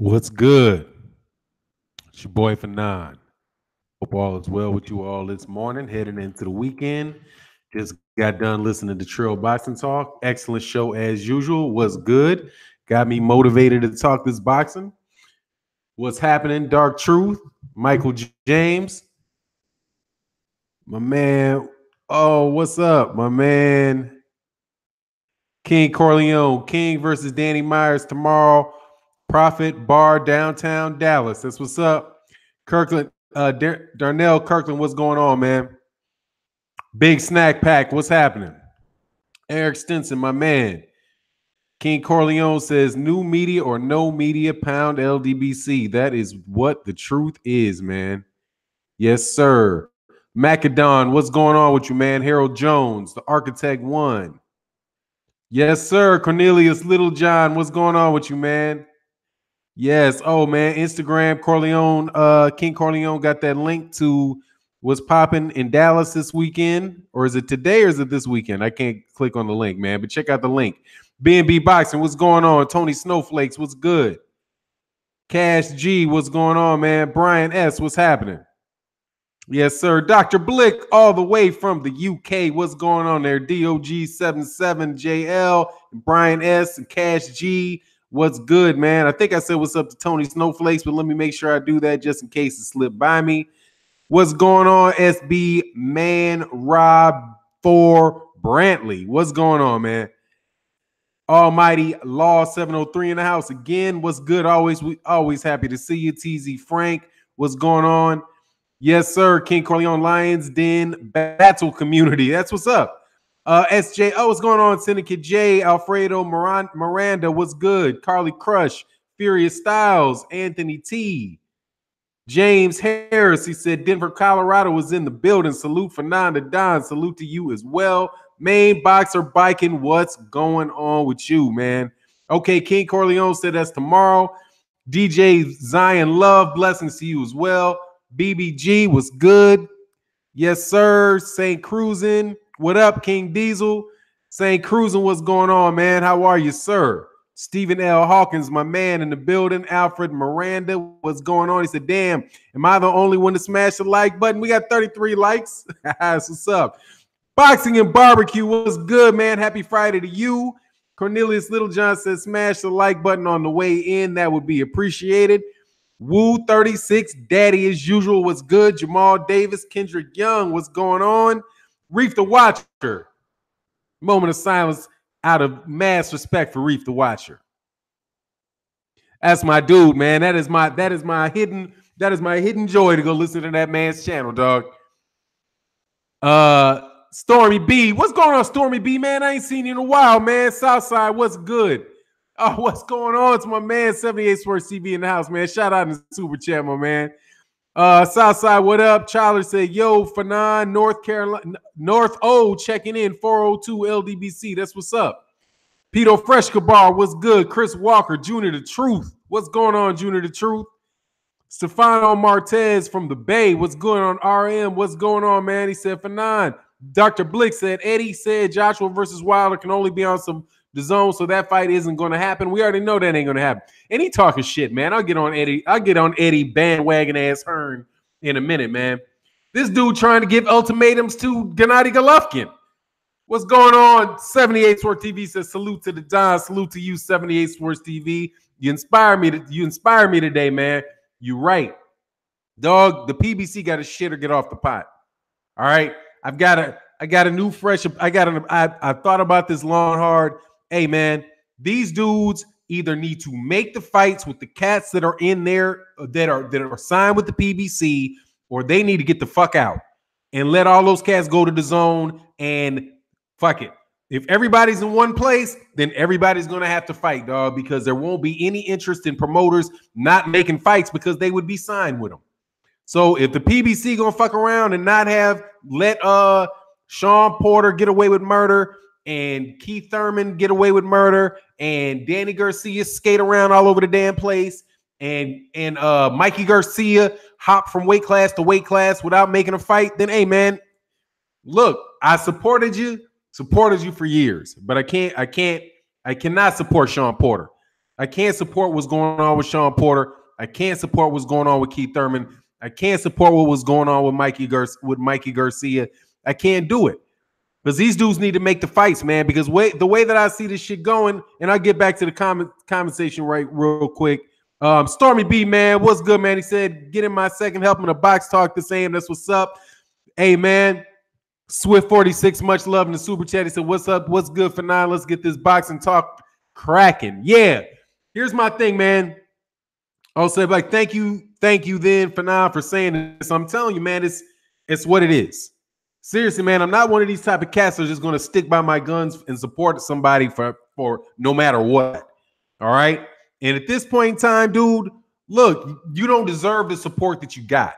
What's good? It's your boy Fannon. Hope all is well with you all this morning, heading into the weekend. Just got done listening to Trill Boxing Talk. Excellent show as usual. Was good. Got me motivated to talk this boxing. What's happening? Dark Truth. Michael James. My man. Oh, what's up, my man? King Corleone. King versus Danny Myers tomorrow. Profit Bar, downtown Dallas. That's what's up. Kirkland, Darnell Kirkland, what's going on, man? Big Snack Pack, what's happening? Eric Stinson, my man. King Corleone says, new media or no media, pound LDBC. That is what the truth is, man. Yes, sir. Macadon, what's going on with you, man? Harold Jones, the Architect One. Yes, sir. Cornelius Littlejohn, what's going on with you, man? Yes. Oh man, Instagram Corleone, King Corleone got that link to what's popping in Dallas this weekend, or is it today or is it this weekend? I can't click on the link, man. But check out the link. B&B Boxing, what's going on? Tony Snowflakes, what's good? Cash G, what's going on, man? Brian S, what's happening? Yes, sir. Dr. Blick, all the way from the UK. What's going on there? DOG77JL, Brian S, and Cash G. What's good, man? I think I said what's up to Tony Snowflakes, but let me make sure I do that just in case it slipped by me. What's going on, SB Man Rob for Brantley? What's going on, man? Almighty Law 703 in the house again. What's good? Always happy to see you. TZ Frank, what's going on? Yes, sir. King Corleone Lions Den Battle Community. That's what's up. SJ, what's going on? Syndicate J, Alfredo Miranda, what's good? Carly Crush, Furious Styles, Anthony T, James Harris, he said Denver, Colorado was in the building. Salute for Nanda Don. Salute to you as well. Main Boxer Biking, what's going on with you, man? Okay, King Corleone said that's tomorrow. DJ Zion Love, blessings to you as well. BBG was good. Yes, sir. St. Cruisin'. What up, King Diesel? St. Cruisin', what's going on, man? How are you, sir? Stephen L. Hawkins, my man in the building. Alfred Miranda, what's going on? He said, damn, am I the only one to smash the like button? We got 33 likes. That's what's up. Boxing and Barbecue, what's good, man? Happy Friday to you. Cornelius Littlejohn says, smash the like button on the way in. That would be appreciated. Woo 36, Daddy as usual, what's good? Jamal Davis, Kendrick Young, what's going on? Reef the Watcher. Moment of silence out of mass respect for Reef the Watcher. That's my dude, man. That is my hidden joy to go listen to that man's channel, dog. Stormy B. What's going on, Stormy B, man? I ain't seen you in a while, man. Southside, what's good? Oh, what's going on? It's my man, 78 Sports TV in the house, man. Shout out in the super chat, my man. Southside, what up? Charlie said, yo, Fannon, North Carolina, North O checking in, 402 LDBC. That's what's up. Pito Fresh Kabar, what's good? Chris Walker, Junior the Truth. What's going on, Junior the Truth? Stefano Martez from the Bay, what's going on? RM, what's going on, man? He said, Fannon. Dr. Blick said, Eddie said Joshua versus Wilder can only be on the zone, so that fight isn't going to happen. We already know that ain't going to happen. And he talking shit, man. I'll get on Eddie bandwagon ass Hearn in a minute, man. This dude trying to give ultimatums to Gennady Golovkin. What's going on? 78 Sports TV says, salute to the Don. Salute to you, 78 Sports TV. You inspire me today, man. You right. Dog, the PBC got to shit or get off the pot. All right. I thought about this long and hard. Hey, man, these dudes either need to make the fights with the cats that are in there that are signed with the PBC, or they need to get the fuck out and let all those cats go to the zone and fuck it. If everybody's in one place, then everybody's going to have to fight, dog, because there won't be any interest in promoters not making fights because they would be signed with them. So if the PBC going to fuck around and not let Sean Porter get away with murder and Keith Thurman get away with murder and Danny Garcia skate around all over the damn place and Mikey Garcia hop from weight class to weight class without making a fight, then hey, man, look, I supported you for years, but I cannot support Sean Porter. I can't support what's going on with Sean Porter. I can't support what's going on with Keith Thurman. I can't support what was going on with Mikey Garcia. I can't do it. Because these dudes need to make the fights, man. Because the way that I see this shit going, and I'll get back to the conversation real quick. Stormy B, man, what's good, man? He said, get in my second, help him to box talk the same. That's what's up. Hey, man. Swift 46, much love in the super chat. He said, what's up? What's good for now? Let's get this boxing talk cracking. Yeah. Here's my thing, man. I'll say, like, thank you then for now for saying this. I'm telling you, man, it's what it is. Seriously, man, I'm not one of these type of cats that's just going to stick by my guns and support somebody for no matter what. All right. And at this point in time, dude, look, you don't deserve the support that you got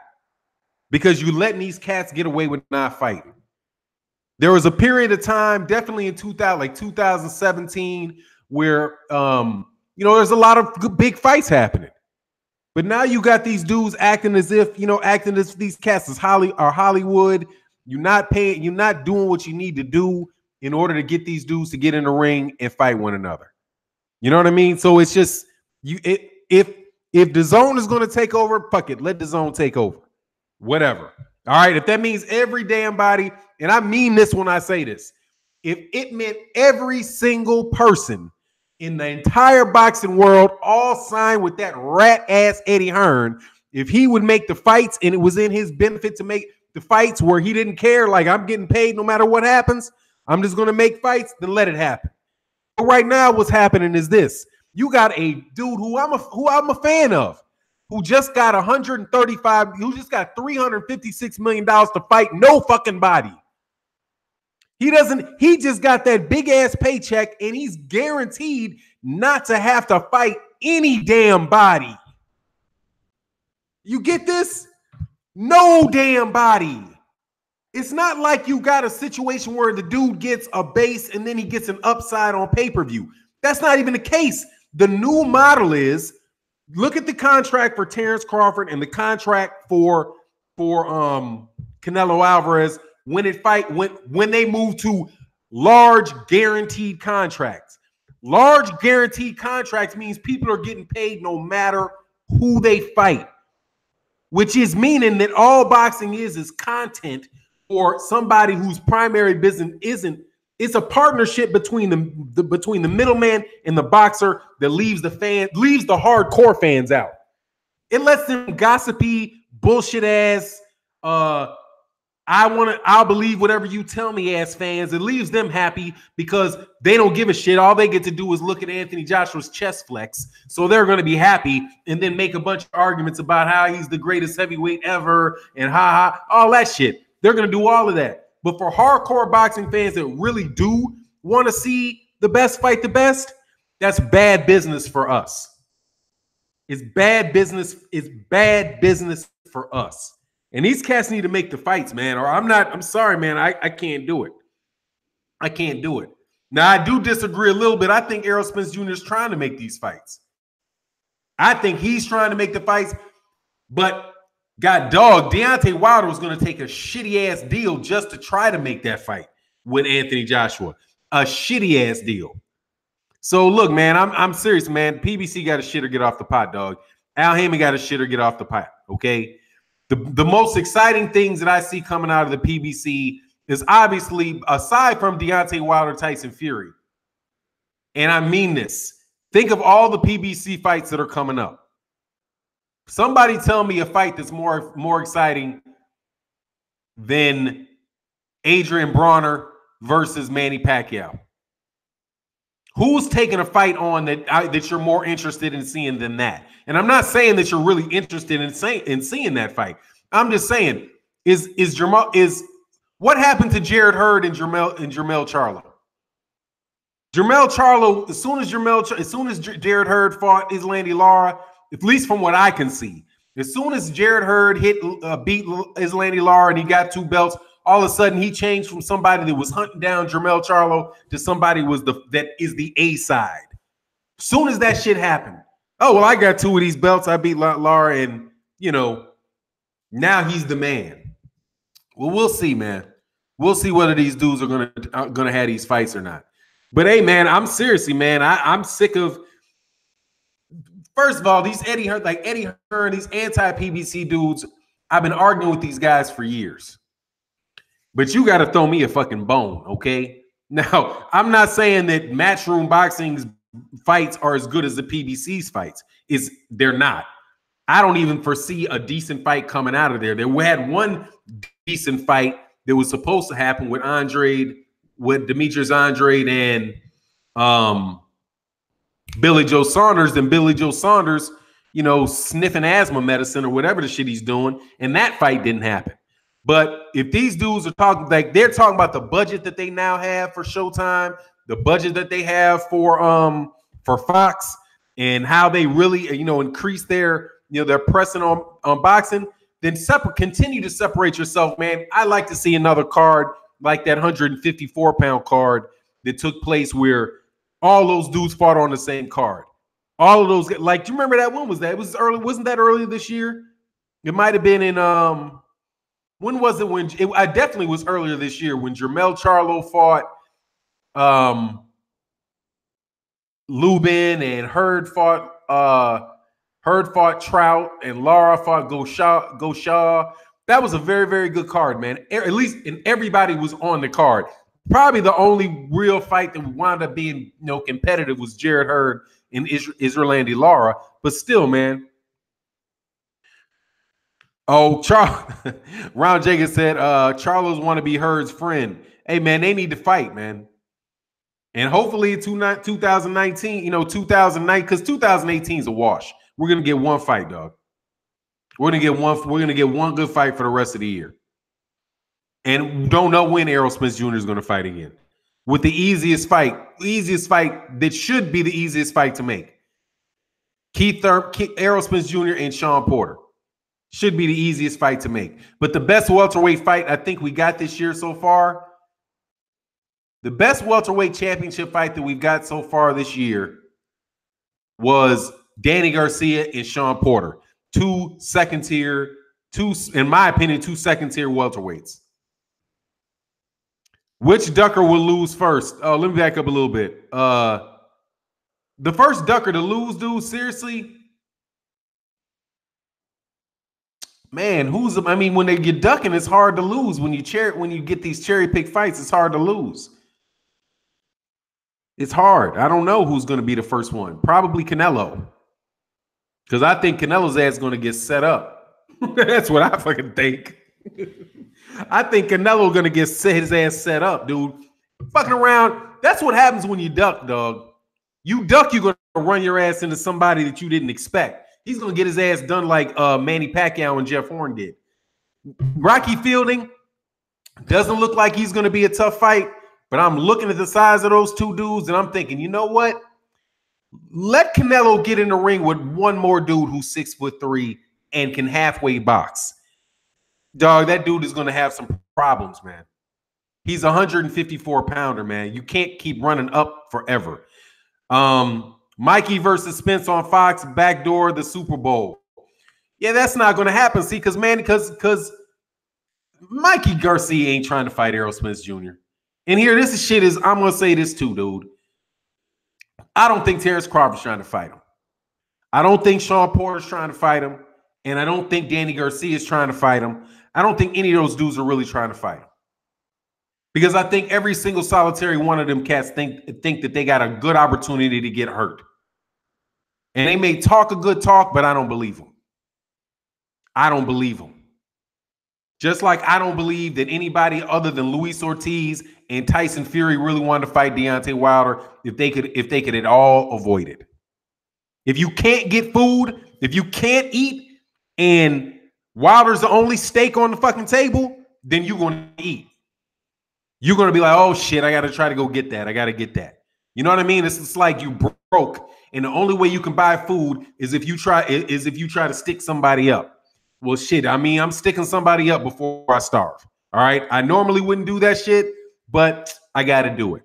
because you letting these cats get away with not fighting. There was a period of time, definitely in 2017, where there's a lot of big fights happening. But now you got these dudes acting as if these cats are Hollywood. You're not paying, you're not doing what you need to do in order to get these dudes to get in the ring and fight one another. You know what I mean? So it's just if the zone is going to take over, fuck it, let the zone take over. Whatever. All right. If that means every damn body, and I mean this when I say this, if it meant every single person in the entire boxing world all signed with that rat ass Eddie Hearn, if he would make the fights and it was in his benefit to make the fights where he didn't care, like I'm getting paid no matter what happens, I'm just going to make fights, then let it happen. But right now what's happening is this. You got a dude who I'm a fan of, who just got $356 million to fight no fucking body. He just got that big ass paycheck and he's guaranteed not to have to fight any damn body. You get this? No damn body. It's not like you got a situation where the dude gets a base and then he gets an upside on pay-per-view. That's not even the case. The new model is, look at the contract for Terrence Crawford and the contract for Canelo Alvarez when they move to large guaranteed contracts. Large guaranteed contracts means people are getting paid no matter who they fight, which is meaning that all boxing is content for somebody whose primary business isn't. It's a partnership between the middleman and the boxer that leaves the hardcore fans out. It lets them gossipy, bullshit ass, I'll believe whatever you tell me ass fans. It leaves them happy because they don't give a shit. All they get to do is look at Anthony Joshua's chest flex. So they're going to be happy and then make a bunch of arguments about how he's the greatest heavyweight ever and all that shit. They're going to do all of that. But for hardcore boxing fans that really do want to see the best fight the best, that's bad business for us. It's bad business. It's bad business for us. And these cats need to make the fights, man. Or I'm sorry, man. I can't do it. I can't do it. Now, I do disagree a little bit. I think Errol Spence Jr. is trying to make these fights. I think he's trying to make the fights, but God dog, Deontay Wilder was going to take a shitty ass deal just to try to make that fight with Anthony Joshua. A shitty ass deal. So look, man, I'm serious, man. PBC got to shit or get off the pot, dog. Al Heyman got to shit or get off the pot. Okay. The most exciting things that I see coming out of the PBC is obviously, aside from Deontay Wilder, Tyson Fury, and I mean this, think of all the PBC fights that are coming up. Somebody tell me a fight that's more exciting than Adrian Bronner versus Manny Pacquiao. Who's taking a fight on that you're more interested in seeing than that? And I'm not saying that you're really interested in seeing that fight. I'm just saying, is what happened to Jared Hurd and Jermell Charlo? Jermell Charlo, as soon as Jared Hurd fought Islandy Lara, at least from what I can see, as soon as Jared Hurd beat Islandy Lara and he got 2 belts, all of a sudden he changed from somebody that was hunting down Jermell Charlo to somebody that is the A side. Soon as that shit happened, oh well, I got 2 of these belts. I beat Lara, and now he's the man. Well, we'll see, man. We'll see whether these dudes are gonna have these fights or not. But hey, man, I'm seriously, man. I'm sick of First of all, these Eddie Hearn, these anti-PBC dudes, I've been arguing with these guys for years. But you got to throw me a fucking bone, okay? Now, I'm not saying that Matchroom Boxing's fights are as good as the PBC's fights. They're not. I don't even foresee a decent fight coming out of there. They had one decent fight that was supposed to happen with Demetrius Andrade and Billy Joe Saunders, and Billy Joe Saunders, sniffing asthma medicine or whatever the shit he's doing, and that fight didn't happen. But if these dudes are talking, like they're talking about the budget that they now have for Showtime, the budget that they have for Fox, and how they really increase their they're pressing on boxing, then continue to separate yourself, man. I like to see another card like that 154-pound card that took place where all those dudes fought on the same card. All of those, like, do you remember that one? It was early? Wasn't that earlier this year? It might have been in when was it? I definitely was earlier this year when Jermell Charlo fought Lubin, and Hurd fought Trout, and Lara fought Goshaw. That was a very, very good card, man. At least, and everybody was on the card. Probably the only real fight that wound up being competitive was Jarrett Hurd and Israelandi Lara. But still, man. Oh, Ron Jenkins said Charlo's want to be Hurd's friend. Hey, man, they need to fight, man. And hopefully 2019, 2009, because 2018 is a wash. We're gonna get one fight, dog. We're gonna get one good fight for the rest of the year. And don't know when Errol Spence Jr. is gonna fight again. With the easiest fight that should be the easiest fight to make. Errol Spence Jr. and Sean Porter should be the easiest fight to make. But the best welterweight fight I think we got this year so far, the best welterweight championship fight that we've got so far this year was Danny Garcia and Sean Porter. In my opinion, two second-tier welterweights. Which Ducker will lose first? Oh, let me back up a little bit. The first Ducker to lose, dude, seriously? Man, when they get ducking, it's hard to lose. When you get these cherry-pick fights, it's hard to lose. It's hard. I don't know who's going to be the first one. Probably Canelo. Because I think Canelo's ass is going to get set up. That's what I fucking think. I think Canelo going to get his ass set up, dude. Fucking around. That's what happens when you duck, dog. You duck, you're going to run your ass into somebody that you didn't expect. He's going to get his ass done like Manny Pacquiao and Jeff Horn did. Rocky Fielding doesn't look like he's going to be a tough fight. But I'm looking at the size of those two dudes, and I'm thinking, you know what? Let Canelo get in the ring with one more dude who's 6'3" and can halfway box. Dog, that dude is going to have some problems, man. He's a 154-pounder, man. You can't keep running up forever. Mikey versus Spence on Fox, backdoor the Super Bowl. Yeah, that's not going to happen. See, because Mikey Garcia ain't trying to fight Errol Spence Jr. And here, I'm going to say this too, dude. I don't think Terrence Crawford's trying to fight him. I don't think Sean Porter's trying to fight him. And I don't think Danny Garcia is trying to fight him. I don't think any of those dudes are really trying to fight him. Because I think every single solitary one of them cats think that they got a good opportunity to get hurt. And they may talk a good talk, but I don't believe them. I don't believe them. Just like I don't believe that anybody other than Luis Ortiz and Tyson Fury really wanted to fight Deontay Wilder if they could at all avoid it. If you can't get food, if you can't eat, and Wilder's the only steak on the fucking table, then you're going to eat. You're going to be like, oh shit, I got to try to go get that. I got to get that. You know what I mean? It's like you broke, and the only way you can buy food is if you try to stick somebody up. Well, shit, I'm sticking somebody up before I starve. All right. I normally wouldn't do that shit, but I got to do it.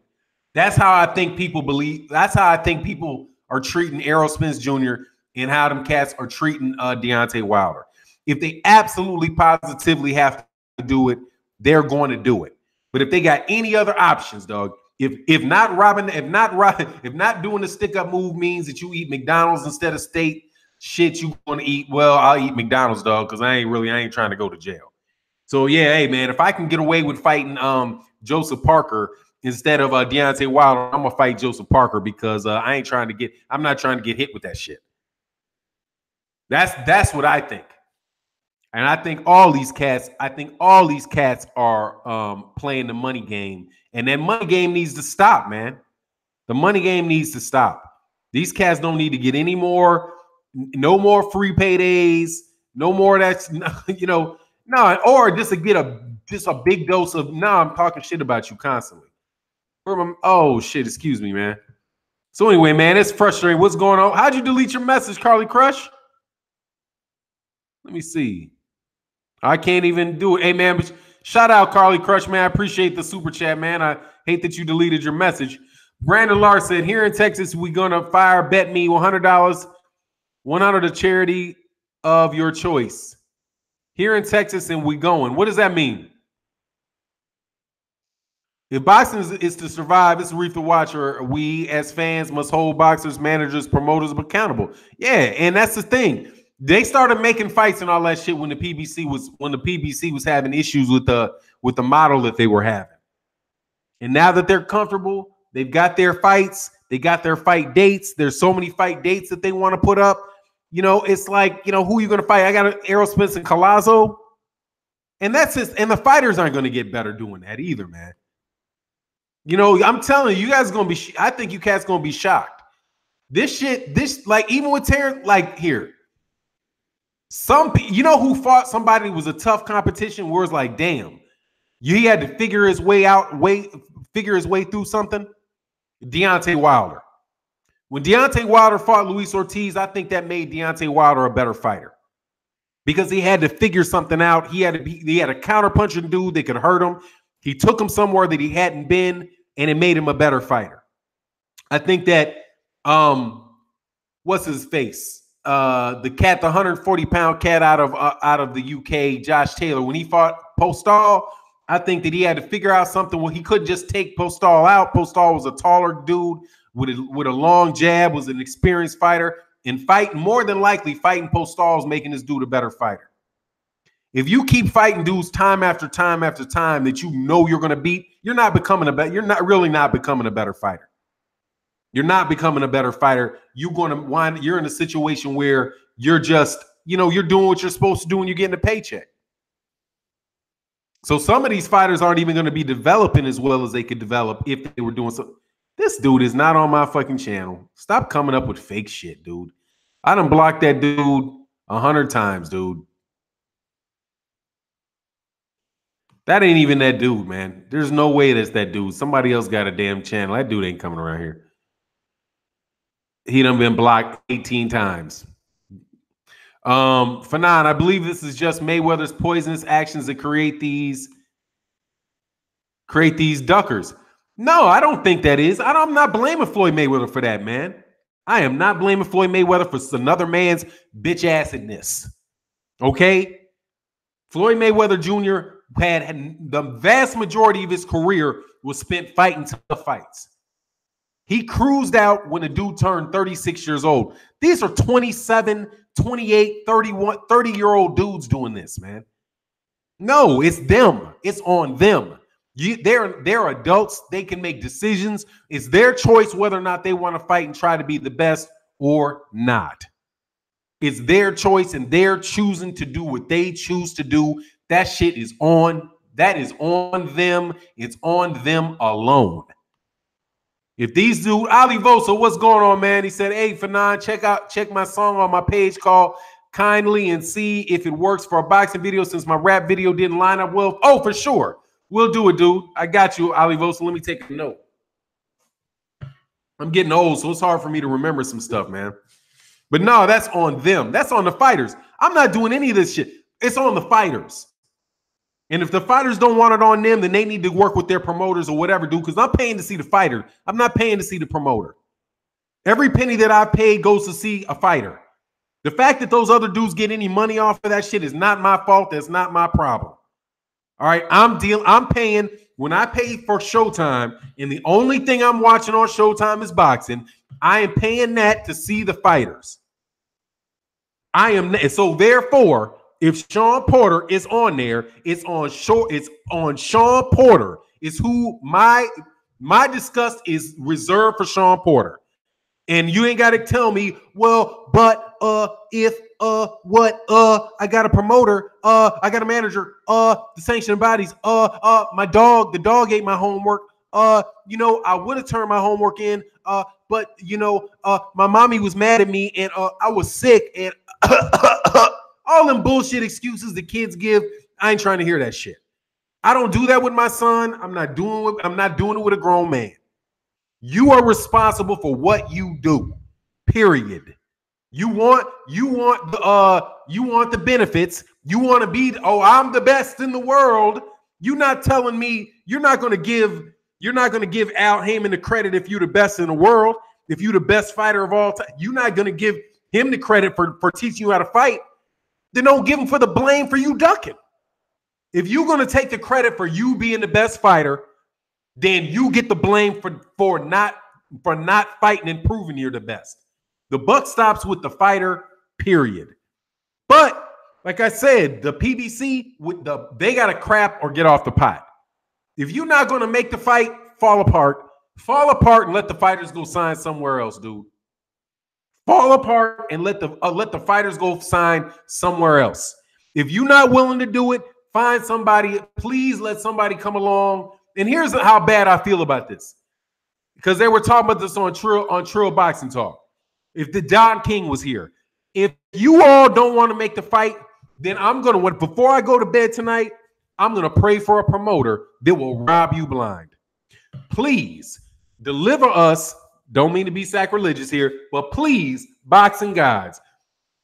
That's how I think people believe. That's how I think people are treating Errol Spence Jr. and how them cats are treating Deontay Wilder. If they absolutely positively have to do it, they're going to do it. But if they got any other options, dog, If not doing the stick up move means that you eat McDonald's instead of steak, shit you want to eat. Well, I'll eat McDonald's, dog, because I ain't trying to go to jail. So yeah, hey man, if I can get away with fighting Joseph Parker instead of Deontay Wilder, I'm gonna fight Joseph Parker because I'm not trying to get hit with that shit. That's what I think. And I think all these cats are playing the money game. And that money game needs to stop, man. The money game needs to stop. These cats don't need to get any more, no more free paydays, no more that's, no, or just to get a big dose of, I'm talking shit about you constantly. Oh, shit, excuse me, man. So anyway, man, it's frustrating. What's going on? How'd you delete your message, Carly Crush? Let me see. I can't even do it. Hey, man, shout out Carly Crush, man. I appreciate the super chat, man. I hate that you deleted your message. Brandon Lar said, here in Texas, we're going to bet me $100, 100 to charity of your choice. Here in Texas, and we going. What does that mean? If boxing is to survive, it's a reef to watch, or we as fans must hold boxers, managers, promoters accountable. Yeah, and that's the thing. They started making fights and all that shit when the PBC was having issues with the model that they were having. And now that they're comfortable, they've got their fights, they got their fight dates. There's so many fight dates that they want to put up. It's like, who are you going to fight? I got an Errol Spence and Collazo. And that's just, and the fighters aren't going to get better doing that either, man. I'm telling you, guys are going to be, I think you cats going to be shocked. Even with Terrence, here. Who fought somebody who was a tough competition where it's like, damn, he had to figure his way through something? Deontay Wilder. When Deontay Wilder fought Luis Ortiz, I think that made Deontay Wilder a better fighter because he had to figure something out. He had a counterpunching dude that could hurt him. He took him somewhere that he hadn't been, and it made him a better fighter. I think that, what's his face? The 140-pound cat out of the UK, Josh Taylor, when he fought Postol, I think that he had to figure out something. Well, he couldn't just take Postol out. Postol was a taller dude with a long jab, was an experienced fighter, and more than likely fighting Postol is making this dude a better fighter. If you keep fighting dudes time after time after time that you're going to beat, you're not really not becoming a better fighter. You're not becoming a better fighter. You're in a situation where you're just, you're doing what you're supposed to do and you're getting a paycheck. So some of these fighters aren't even going to be developing as well as they could develop if they were doing something. This dude is not on my fucking channel. Stop coming up with fake shit, dude. I done blocked that dude 100 times, dude. That ain't even that dude, man. There's no way that's that dude. Somebody else got a damn channel. That dude ain't coming around here. He done been blocked 18 times. Fannon, I believe this is just Mayweather's poisonous actions that create these duckers. No, I don't think that is. I'm not blaming Floyd Mayweather for that, man. I am not blaming Floyd Mayweather for another man's bitch assedness. Okay? Floyd Mayweather Jr. had the vast majority of his career was spent fighting tough fights. He cruised out when a dude turned 36 years old. These are 27, 28, 31, 30-year-old dudes doing this, man. No, it's them. It's on them. They're adults. They can make decisions. It's their choice whether or not they want to fight and try to be the best or not. It's their choice, and they're choosing to do what they choose to do. That shit is on. That is on them. It's on them alone. If these dudes, Ali Vosa, what's going on, man? He said, hey, Fannon, check my song on my page called Kindly and see if it works for a boxing video since my rap video didn't line up well. Oh, for sure. We'll do it, dude. I got you, Ali Vosa. Let me take a note. I'm getting old, so it's hard for me to remember some stuff, man. But no, that's on them. That's on the fighters. I'm not doing any of this shit. It's on the fighters. And if the fighters don't want it on them, then they need to work with their promoters or whatever, dude, because I'm paying to see the fighter. I'm not paying to see the promoter. Every penny that I paid goes to see a fighter. The fact that those other dudes get any money off of that shit is not my fault. That's not my problem. All right, I'm paying when I pay for Showtime and the only thing I'm watching on Showtime is boxing, I am paying that to see the fighters. So therefore, if Sean Porter is on there, it's on Sean Porter. It's who my disgust is reserved for Sean Porter. And you ain't got to tell me, well, but if I got a promoter, I got a manager, the sanctioning bodies, the dog ate my homework. I would have turned my homework in, but my mommy was mad at me and I was sick and all them bullshit excuses the kids give. I ain't trying to hear that shit. I don't do that with my son. I'm not doing it with a grown man. You are responsible for what you do. Period. You want the benefits. You want to be, I'm the best in the world. You're not telling me you're not going to give Al Heyman the credit if you're the best in the world, if you're the best fighter of all time. You're not going to give him the credit for teaching you how to fight. Then don't give him for the blame for you ducking. If you're going to take the credit for you being the best fighter, then you get the blame for not fighting and proving you're the best. The buck stops with the fighter, period. But like I said, the PBC they got to crap or get off the pot. If you're not going to make the fight, fall apart and let the fighters go sign somewhere else, dude. Fall apart and let the fighters go sign somewhere else. If you're not willing to do it, find somebody. Please let somebody come along. And here's how bad I feel about this, because they were talking about this on Trill Boxing Talk. If the Don King was here, if you all don't want to make the fight, then before I go to bed tonight, I'm gonna pray for a promoter that will rob you blind. Please deliver us. Don't mean to be sacrilegious here, but please, boxing guys,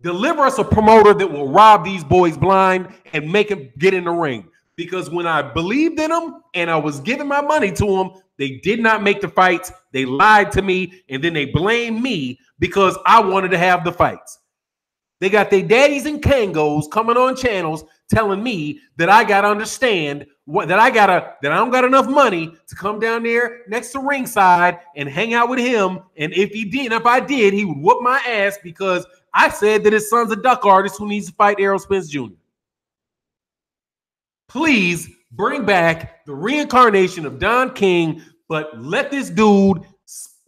deliver us a promoter that will rob these boys blind and make them get in the ring. Because when I believed in them and I was giving my money to them, they did not make the fights. They lied to me, and then they blamed me because I wanted to have the fights. They got their daddies and kangos coming on channels telling me that I got to understand that I don't got enough money to come down there next to ringside and hang out with him. And if I did, he would whoop my ass because I said that his son's a duck artist who needs to fight Errol Spence Jr. Please bring back the reincarnation of Don King, but let this dude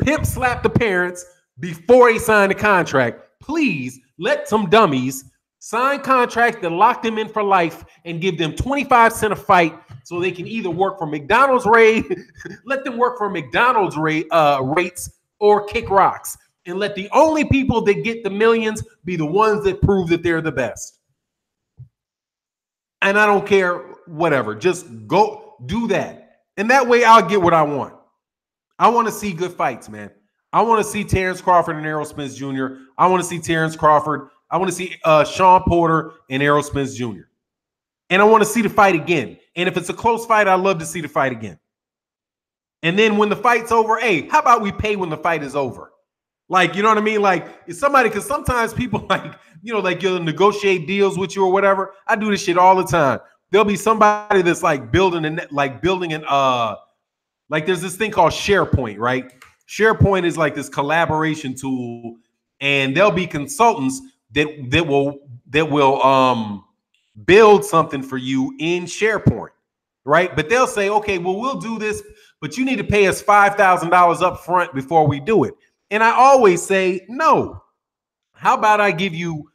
pimp slap the parents before he signed the contract. Please let some dummies sign contracts that lock them in for life and give them 25 cents a fight so they can either work for McDonald's let them work for McDonald's rates or kick rocks. And let the only people that get the millions be the ones that prove that they're the best. And I don't care, whatever. Just go do that. And that way I'll get what I want. I want to see good fights, man. I want to see Terrence Crawford and Errol Spence Jr. I want to see Terrence Crawford. I want to see Sean Porter and Errol Spence Jr. And I want to see the fight again. And if it's a close fight, I'd love to see the fight again. And then when the fight's over, hey, how about we pay when the fight is over? Like, you know what I mean? Like, it's somebody, because sometimes people you'll negotiate deals with you or whatever. I do this shit all the time. There'll be somebody that's like building there's this thing called SharePoint, right? SharePoint is like this collaboration tool, and there'll be consultants that will build something for you in SharePoint, right? But they'll say, okay, well, we'll do this, but you need to pay us $5,000 up front before we do it. And I always say, no. How about I give you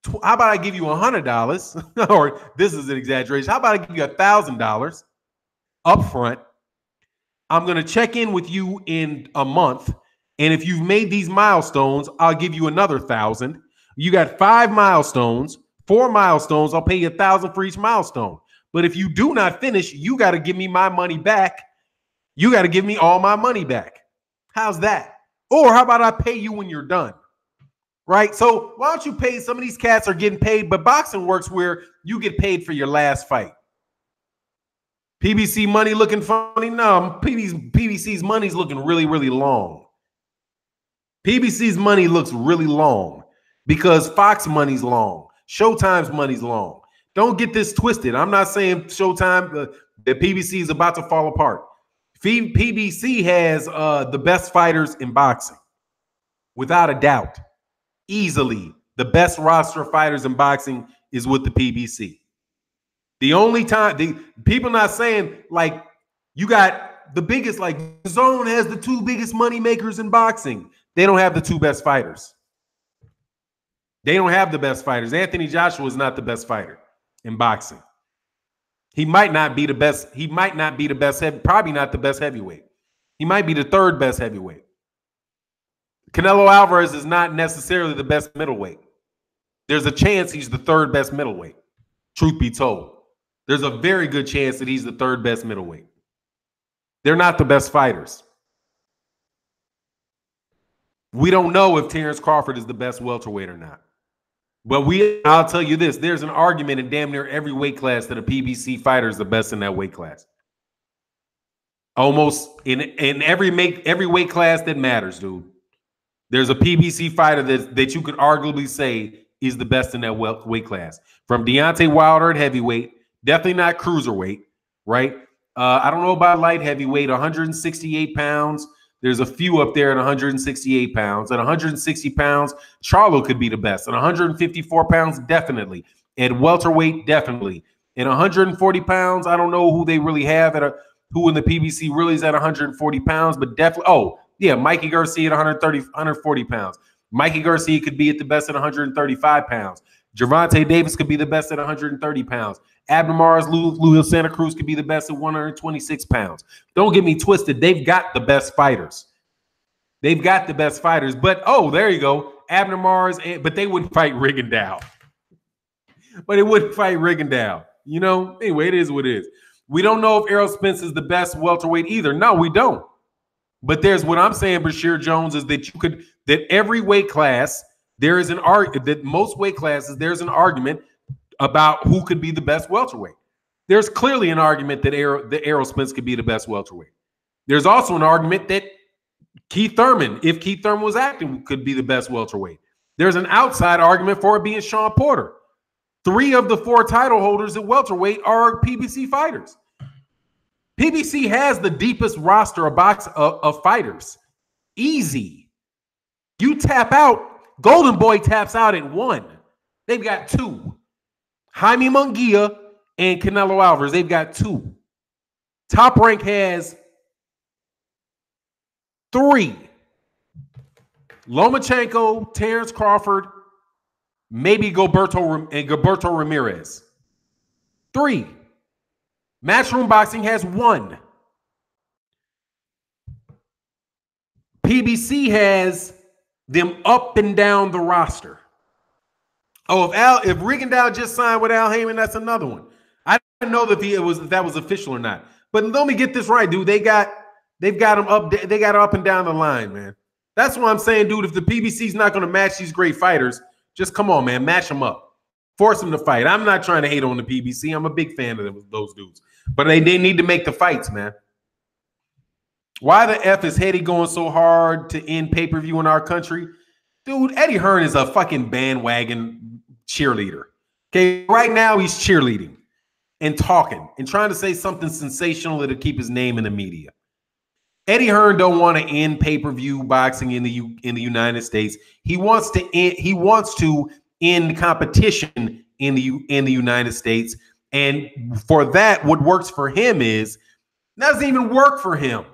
$100? Or this is an exaggeration. How about I give you $1,000 up front? I'm going to check in with you in a month. And if you've made these milestones, I'll give you another 1,000. You got 5 milestones, 4 milestones. I'll pay you 1,000 for each milestone. But if you do not finish, you got to give me my money back. You got to give me all my money back. How's that? Or how about I pay you when you're done? Right? So why don't you pay? Some of these cats are getting paid, but boxing works where you get paid for your last fight. PBC money looking funny? No, PBC's money's looking really, really long. PBC's money looks really long because Fox money's long. Showtime's money's long. Don't get this twisted. I'm not saying Showtime, that PBC is about to fall apart. PBC has the best fighters in boxing, without a doubt. Easily, the best roster of fighters in boxing is with the PBC. The only time the people not saying like you got the biggest, like Zone has the two biggest money makers in boxing. They don't have the two best fighters. They don't have the best fighters. Anthony Joshua is not the best fighter in boxing. He might not be the best. He might not be the best. Probably not the best heavyweight. He might be the third best heavyweight. Canelo Alvarez is not necessarily the best middleweight. There's a chance he's the third best middleweight. Truth be told, there's a very good chance that he's the third best middleweight. They're not the best fighters. We don't know if Terrence Crawford is the best welterweight or not. But I'll tell you this, there's an argument in damn near every weight class that a PBC fighter is the best in that weight class. Almost in every weight class that matters, dude. There's a PBC fighter that you could arguably say is the best in that weight class. From Deontay Wilder at heavyweight, definitely not cruiserweight, right? I don't know about light heavyweight, 168 pounds. There's a few up there at 168 pounds. At 160 pounds, Charlo could be the best. At 154 pounds, definitely. At welterweight, definitely. At 140 pounds, I don't know who they really have who in the PBC really is at 140 pounds, but definitely. Oh, yeah, Mikey Garcia at 140 pounds. Mikey Garcia could be at the best at 135 pounds. Gervonta Davis could be the best at 130 pounds. Abner Mars, Luis Santa Cruz could be the best at 126 pounds. Don't get me twisted. They've got the best fighters. They've got the best fighters. But, oh, there you go. Abner Mars, but they wouldn't fight Rigondeaux. But it wouldn't fight Rigondeaux. You know, anyway, it is what it is. We don't know if Errol Spence is the best welterweight either. No, we don't. But there's what I'm saying, Bashir Jones, is that every weight class, there is an argument that most weight classes, there's an argument about who could be the best welterweight. There's clearly an argument that Errol Spence could be the best welterweight. There's also an argument that Keith Thurman, if Keith Thurman was acting, could be the best welterweight. There's an outside argument for it being Sean Porter. 3 of the 4 title holders at welterweight are PBC fighters. PBC has the deepest roster of fighters. Easy. You tap out. Golden Boy taps out at 1. They've got 2. Jaime Munguia and Canelo Alvarez. They've got 2. Top Rank has 3. Lomachenko, Terrence Crawford, maybe Gilberto Ramirez. 3. Matchroom Boxing has 1. PBC has them up and down the roster. Oh, if Rigondeaux just signed with Al Heyman, that's another one. I didn't know if that was official or not. But let me get this right, dude. They've got them up. They got up and down the line, man. That's what I'm saying, dude. If the PBC's not going to match these great fighters, just come on, man. Match them up. Force them to fight. I'm not trying to hate on the PBC. I'm a big fan of those dudes. But they need to make the fights, man. Why the F is Eddie going so hard to end pay-per-view in our country? Dude, Eddie Hearn is a fucking bandwagon cheerleader. Okay, right now he's cheerleading and talking and trying to say something sensational that'll keep his name in the media. Eddie Hearn don't want to end pay-per-view boxing in the United States. He wants to end competition in the United States. And for that, what works for him doesn't even work for him.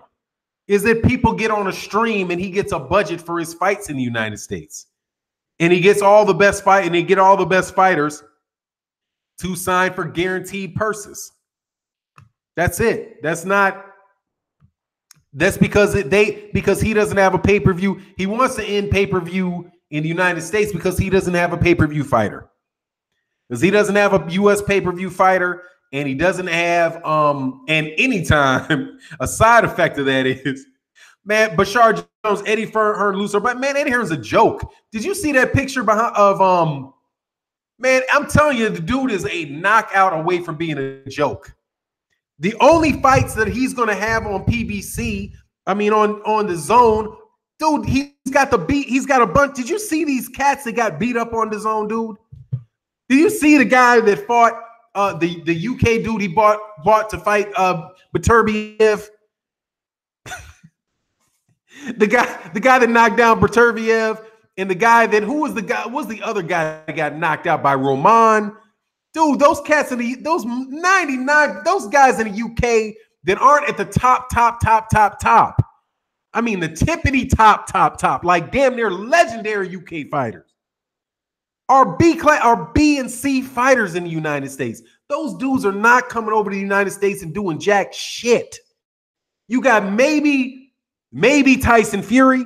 Is that people get on a stream and he gets a budget for his fights in the United States. And he gets all the best fighters to sign for guaranteed purses. That's it. That's because he doesn't have a pay-per-view. He wants to end pay-per-view in the United States because he doesn't have a pay-per-view fighter. Because he doesn't have a U.S. pay-per-view fighter, and he doesn't have and anytime a side effect of that is, man, Bashar Jones, Eddie Hearn loser, but man, Eddie Hearn's a joke. Did you see that picture man, I'm telling you, the dude is a knockout away from being a joke. The only fights that he's gonna have on PBC, on the Zone, dude, he's got a bunch. Did you see these cats that got beat up on the Zone, dude? Do you see the guy that fought the UK dude he bought to fight Beterbiev. the guy that knocked down Beterbiev, and the guy that who was the other guy that got knocked out by Roman. Dude, those cats those 99, those guys in the UK that aren't at the top. I mean, the tippity top, like damn near legendary UK fighters are B and C fighters in the United States. Those dudes are not coming over to the United States and doing jack shit. You got maybe Tyson Fury,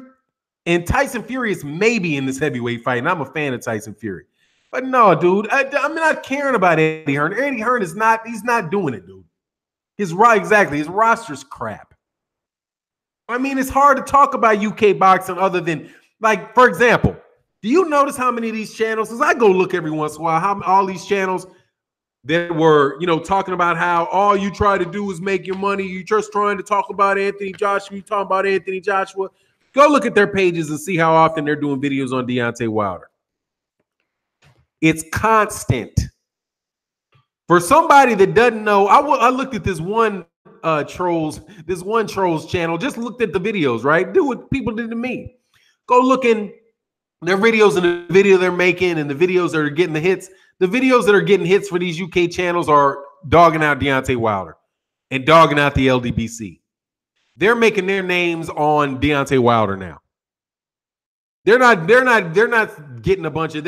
and Tyson Fury is maybe in this heavyweight fight, and I'm a fan of Tyson Fury. But no, dude, I'm not caring about Eddie Hearn. Eddie Hearn he's not doing it, dude. His roster's crap. I mean, it's hard to talk about UK boxing other than, like, for example, do you notice how many of these channels, because I go look every once in a while, how all these channels that were, talking about how all you try to do is make your money. You're just trying to talk about Anthony Joshua. You talking about Anthony Joshua. Go look at their pages and see how often they're doing videos on Deontay Wilder. It's constant. For somebody that doesn't know, I looked at this one trolls channel, just looked at the videos, right? Do what people did to me. Go look in their videos and the video they're making and the videos that are getting the hits. The videos that are getting hits for these UK channels are dogging out Deontay Wilder and dogging out the LDBC. They're making their names on Deontay Wilder now. They're not getting a bunch of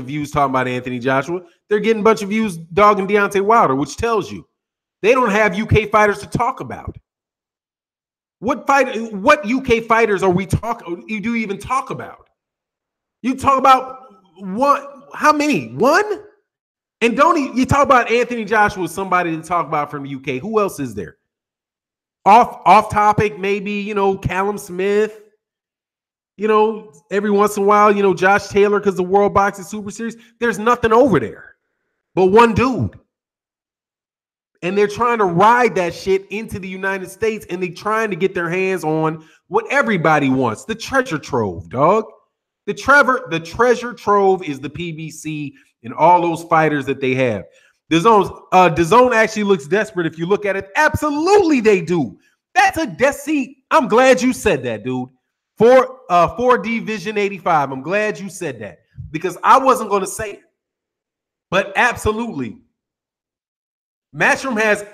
views talking about Anthony Joshua. They're getting a bunch of views dogging Deontay Wilder, which tells you they don't have UK fighters to talk about. What UK fighters are we talking? Do you even talk about? You talk about one? How many? One? And you talk about Anthony Joshua, somebody to talk about from the UK. Who else is there? Off topic, maybe, Callum Smith. Every once in a while, Josh Taylor, because the World Boxing Super Series. There's nothing over there but one dude. And they're trying to ride that shit into the United States, and they're trying to get their hands on what everybody wants, the treasure trove, dog. The treasure trove is the PBC and all those fighters that they have. DAZN actually looks desperate if you look at it. Absolutely they do. That's a death seat. I'm glad you said that, dude. 4D Vision 85. I'm glad you said that because I wasn't going to say it. But absolutely. Matchroom has,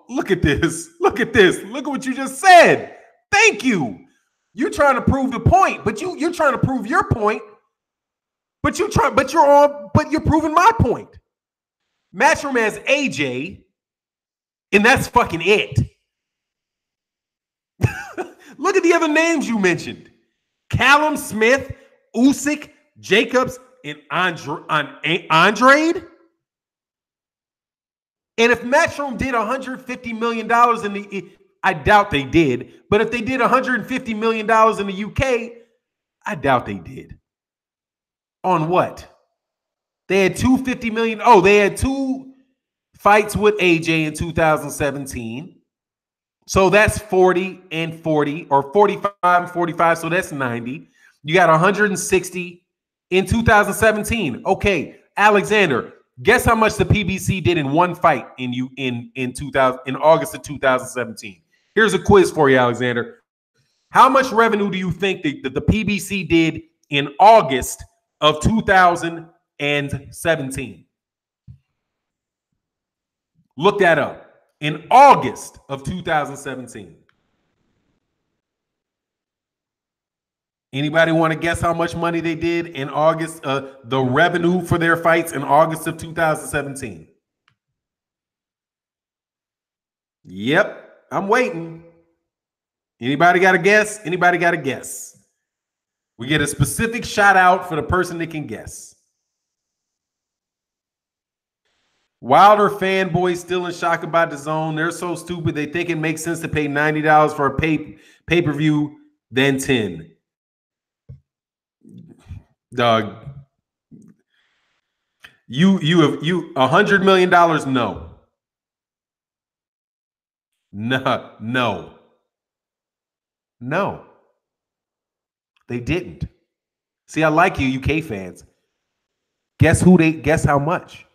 look at this. Look at this. Look at what you just said. Thank you. You're trying to prove the point, but you're trying to prove your point. But you're proving my point. Matchroom has AJ, and that's fucking it. Look at the other names you mentioned. Callum Smith, Usyk, Jacobs, and Andrade. And if Matchroom did $150 million I doubt they did. But if they did $150 million in the UK, I doubt they did. On what? They had $250 million. Oh, they had 2 fights with AJ in 2017. So that's 40 and 40, or 45 and 45. So that's 90. You got 160 in 2017. Okay, Alexander, guess how much the PBC did in one fight in August of 2017? Here's a quiz for you, Alexander. How much revenue do you think that the PBC did in August of 2017? Look that up. In August of 2017. Anybody want to guess how much money they did in August? The revenue for their fights in August of 2017. Yep, I'm waiting. Anybody got a guess? Anybody got a guess? We get a specific shout out for the person that can guess. Wilder fanboys still in shock about DAZN. They're so stupid they think it makes sense to pay $90 for a pay-per-view than 10. Dog, you $100 million? No. They didn't. See, I like you, UK fans. Guess how much?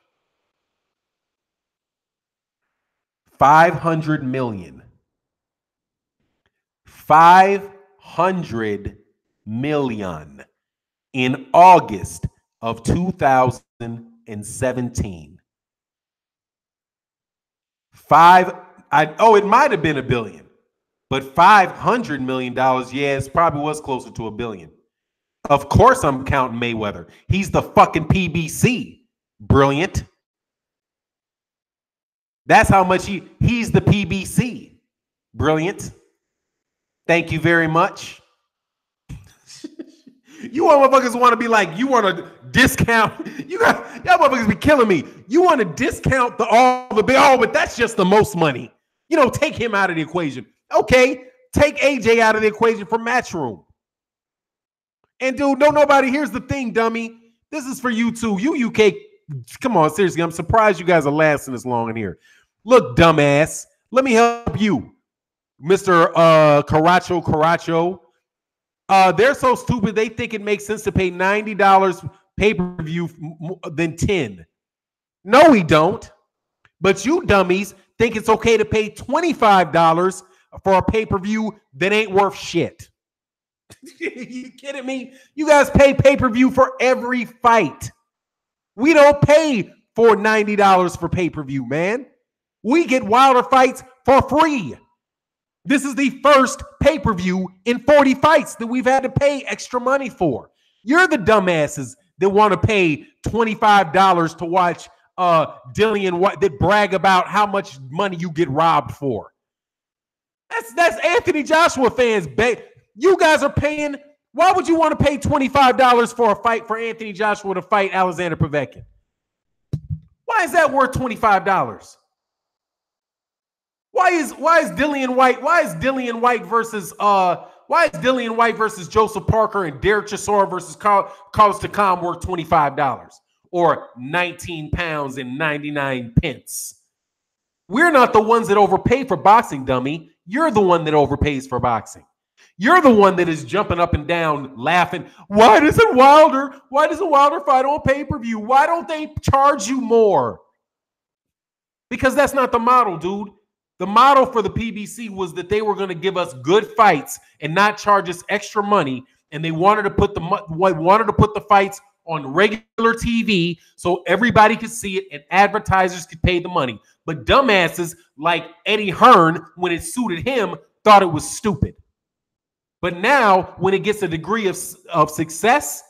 500 million. 500 million in August of 2017. It might have been $1 billion, but $500 million, yeah, it probably was closer to $1 billion. Of course I'm counting Mayweather. He's the fucking PBC. Brilliant. That's how much he's the PBC. Brilliant. Thank you very much. You motherfuckers want to be like, you want to discount. Y'all motherfuckers be killing me. You want to discount but that's just the most money. Take him out of the equation. Okay, take AJ out of the equation for Matchroom. And dude, here's the thing, dummy. This is for you too. You UK, come on, seriously. I'm surprised you guys are lasting this long in here. Look, dumbass, let me help you, Mr. Caracho. They're so stupid, they think it makes sense to pay $90 pay-per-view than $10. No, we don't. But you dummies think it's okay to pay $25 for a pay-per-view that ain't worth shit. You kidding me? You guys pay pay-per-view for every fight. We don't pay for $90 for pay-per-view, man. We get Wilder fights for free. This is the first pay-per-view in 40 fights that we've had to pay extra money for. You're the dumbasses that want to pay $25 to watch Dillian White, that brag about how much money you get robbed for. That's Anthony Joshua fans. You guys are paying. Why would you want to pay $25 for a fight for Anthony Joshua to fight Alexander Povetkin? Why is that worth $25? Why is Dillian White versus Joseph Parker and Derek Chisora versus Carlos Takam worth $25 or 19 pounds and 99 pence? We're not the ones that overpay for boxing, dummy. You're the one that overpays for boxing. You're the one that is jumping up and down laughing. Why doesn't Wilder fight on pay-per-view? Why don't they charge you more? Because that's not the model, dude. The model for the PBC was that they were going to give us good fights and not charge us extra money, and they wanted to put the fights on regular TV so everybody could see it and advertisers could pay the money. But dumbasses like Eddie Hearn, when it suited him, thought it was stupid. But now, when it gets a degree of success,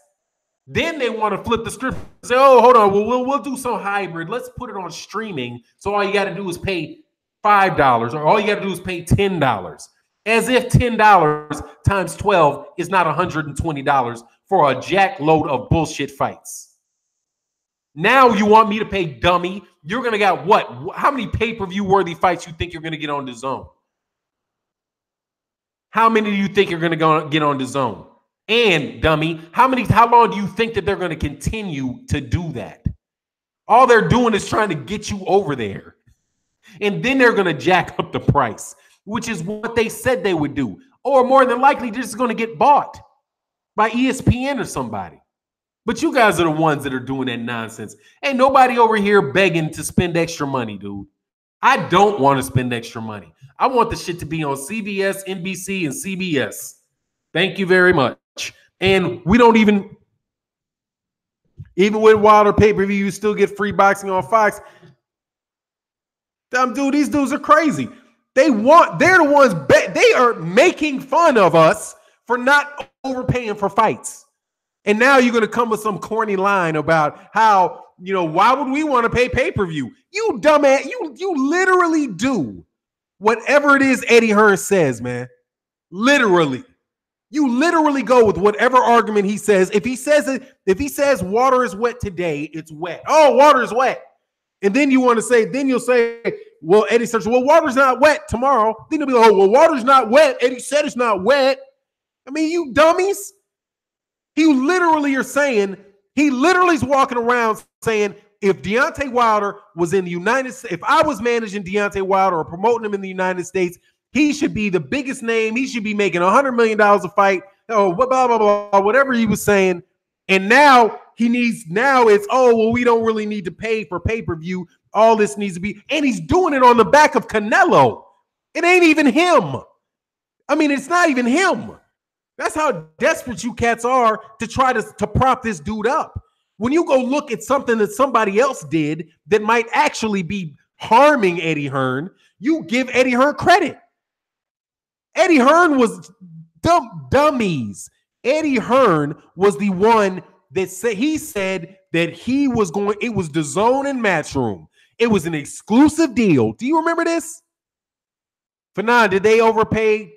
then they want to flip the script and say, "Oh, hold on, we'll do some hybrid. Let's put it on streaming. So all you got to do is pay $5, or all you got to do is pay $10." As if $10 times 12 is not $120 for a jack load of bullshit fights. Now you want me to pay, dummy? You're going to get what? How many pay-per-view worthy fights you think you're going to get on the zone? How many do you think you're going to get on the zone? And, dummy, how long do you think that they're going to continue to do that? All they're doing is trying to get you over there. And then they're going to jack up the price, which is what they said they would do. Or more than likely, they're just going to get bought by ESPN or somebody. But you guys are the ones that are doing that nonsense. Ain't nobody over here begging to spend extra money, dude. I don't want to spend extra money. I want the shit to be on CBS, NBC, and CBS. Thank you very much. And we don't even with Wilder pay-per-view, you still get free boxing on Fox. Dude, these dudes are crazy. They're the ones, they are making fun of us for not overpaying for fights. And now you're going to come with some corny line about how, why would we want to pay pay-per-view? You dumbass, you literally do whatever it is Eddie Hearn says, man. Literally. You literally go with whatever argument he says. If he says water is wet today, it's wet. Oh, water is wet. And then you'll say, well, Eddie says, well, water's not wet tomorrow. Then you'll be like, oh, well, water's not wet. Eddie said it's not wet. I mean, you dummies. He literally is walking around saying, if Deontay Wilder was in the United States, if I was managing Deontay Wilder or promoting him in the United States, he should be the biggest name. He should be making $100 million a fight. Oh, blah, blah, blah, blah, whatever he was saying. And now he needs now it's, oh, well, we don't really need to pay for pay-per-view. All this needs to be, and he's doing it on the back of Canelo. It ain't even him. I mean, it's not even him. That's how desperate you cats are to try to prop this dude up. When you go look at something that somebody else did that might actually be harming Eddie Hearn, you give Eddie Hearn credit. Eddie Hearn was dummies. Eddie Hearn was the one that said that he was going, it was the Zone and Matchroom. It was an exclusive deal. Do you remember this? Fannon, did they overpay?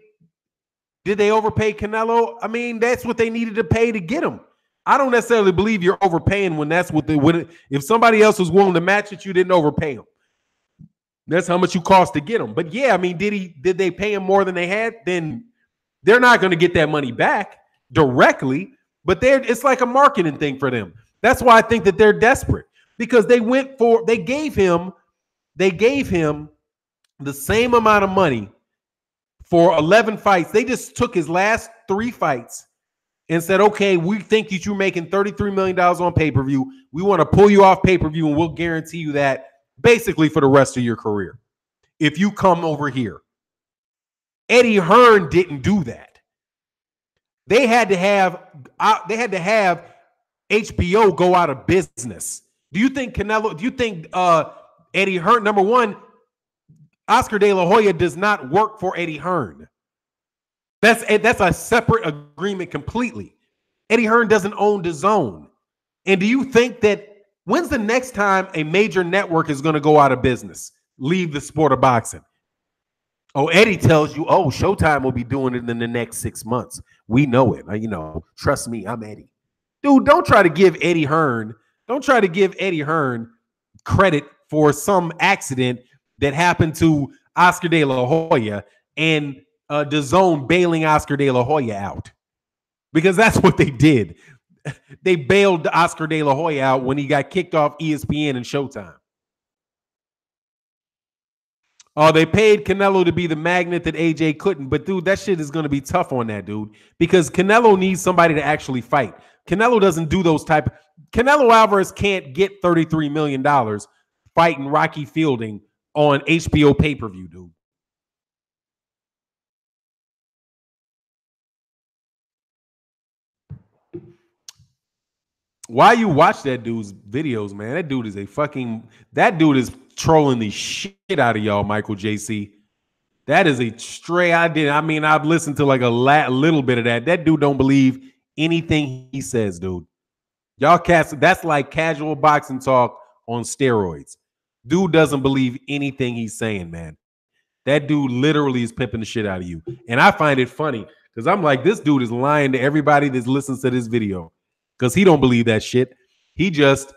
Did they overpay Canelo? I mean, that's what they needed to pay to get him. I don't necessarily believe you're overpaying when that's what if somebody else was willing to match it, you didn't overpay him. That's how much you cost to get him. But yeah, I mean, did they pay him more than they had? Then they're not going to get that money back directly, but it's like a marketing thing for them. That's why I think that they're desperate, because they gave him the same amount of money for 11 fights. They just took his last 3 fights and said, okay, we think that you're making $33 million on pay-per-view. We want to pull you off pay-per-view, and we'll guarantee you that basically for the rest of your career if you come over here. Eddie Hearn didn't do that. They had to have HBO go out of business. Do you think Eddie Hearn, number one, Oscar De La Hoya does not work for Eddie Hearn. That's a separate agreement completely. Eddie Hearn doesn't own the Zone. And do you think that when's the next time a major network is going to go out of business, leave the sport of boxing? Oh, Eddie tells you, oh, Showtime will be doing it in the next 6 months. We know it. Trust me, I'm Eddie. Dude, don't try to give Eddie Hearn credit for some accident that happened to Oscar De La Hoya and the Zone bailing Oscar De La Hoya out. Because that's what they did. They bailed Oscar De La Hoya out when he got kicked off ESPN and Showtime. Oh, they paid Canelo to be the magnet that AJ couldn't. But, dude, that shit is going to be tough on that, dude. Because Canelo needs somebody to actually fight. Canelo doesn't do those type. Canelo Alvarez can't get $33 million fighting Rocky Fielding on HBO pay-per-view, dude. Why you watch that dude's videos, man? That dude is trolling the shit out of y'all, Michael JC. That is a stray. I've listened to like a little bit of that. That dude don't believe anything he says, dude. Y'all cats, that's like casual boxing talk on steroids. Dude doesn't believe anything he's saying, man. That dude literally is pimping the shit out of you. And I find it funny because I'm like, this dude is lying to everybody that listens to this video because he don't believe that shit. He just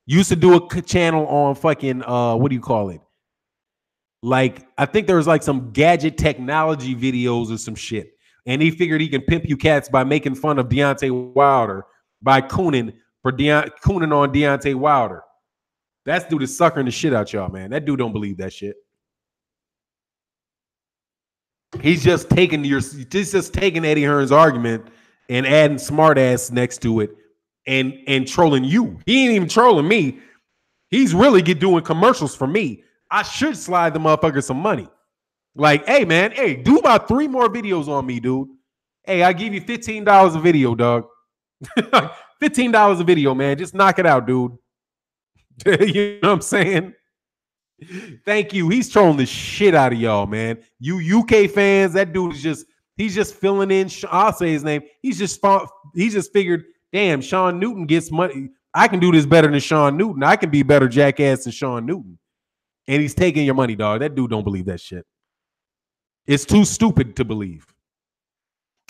used to do a channel on fucking, what do you call it? Like, I think there was like some gadget technology videos or some shit. And he figured he can pimp you cats by making fun of Deontay Wilder, by cooning on Deontay Wilder. That dude is suckering the shit out y'all, man. That dude don't believe that shit. He's just taking Eddie Hearn's argument and adding smart ass next to it and trolling you. He ain't even trolling me. He's really doing commercials for me. I should slide the motherfucker some money. Like, hey, man, do about 3 more videos on me, dude. Hey, I give you $15 a video, dog. $15 a video, man. Just knock it out, dude. You know what I'm saying? Thank you. He's trolling the shit out of y'all, man. You UK fans, that dude is he's just filling in. I'll say his name. He just figured, damn, Sean Newton gets money. I can do this better than Sean Newton. I can be better jackass than Sean Newton. And he's taking your money, dog. That dude don't believe that shit. It's too stupid to believe.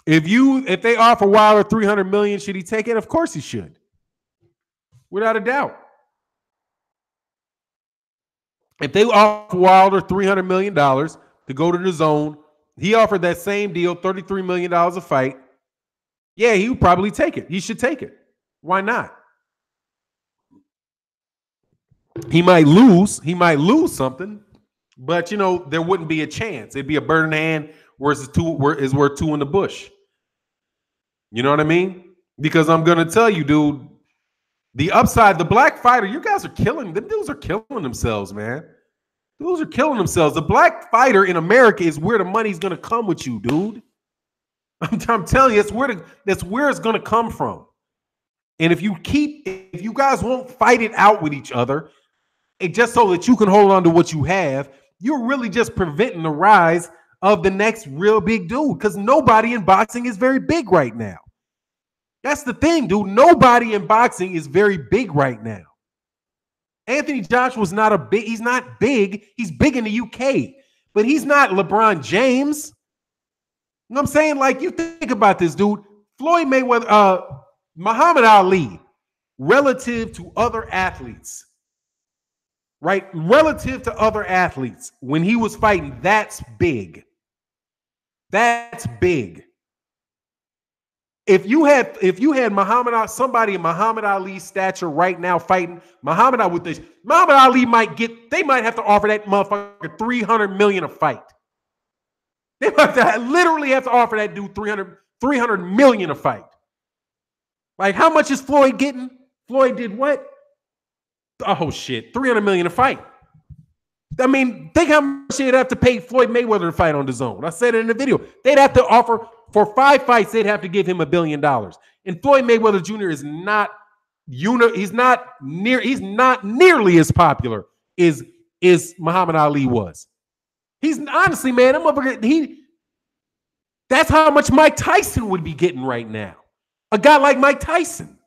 If they offer Wilder $300 million, should he take it? Of course he should. Without a doubt. If they offer Wilder $300 million to go to the Zone, he offered that same deal, $33 million a fight. Yeah, he would probably take it. He should take it. Why not? He might lose. He might lose something, but there wouldn't be a chance. It'd be a bird in the hand versus worth 2 in the bush. You know what I mean? Because I'm gonna tell you, dude, the upside, the black fighter, you guys are killing them. Dudes are killing themselves, man. Dudes are killing themselves. The black fighter in America is where the money's gonna come with you, dude. I'm telling you, that's where it's gonna come from. And if you guys won't fight it out with each other, just so that you can hold on to what you have, you're really just preventing the rise of the next real big dude. Because nobody in boxing is very big right now. That's the thing, dude. Nobody in boxing is very big right now. Anthony Joshua's he's not big. He's big in the UK, but he's not LeBron James. You know what I'm saying? Like, you think about this, dude. Floyd Mayweather, Muhammad Ali, relative to other athletes, right? Relative to other athletes, when he was fighting, that's big. That's big. If you had somebody in Muhammad Ali's stature right now fighting Muhammad Ali they might have to offer that motherfucker $300 million a fight. They might literally have to offer that dude $300 million a fight. Like, how much is Floyd getting? Floyd did what? Oh shit, $300 million a fight. I mean, think how much they'd have to pay Floyd Mayweather to fight on the zone. I said it in the video. They'd have to offer for 5 fights. They'd have to give him $1 billion. And Floyd Mayweather Jr. is not nearly as popular as Muhammad Ali was. He's honestly, man, that's how much Mike Tyson would be getting right now. A guy like Mike Tyson,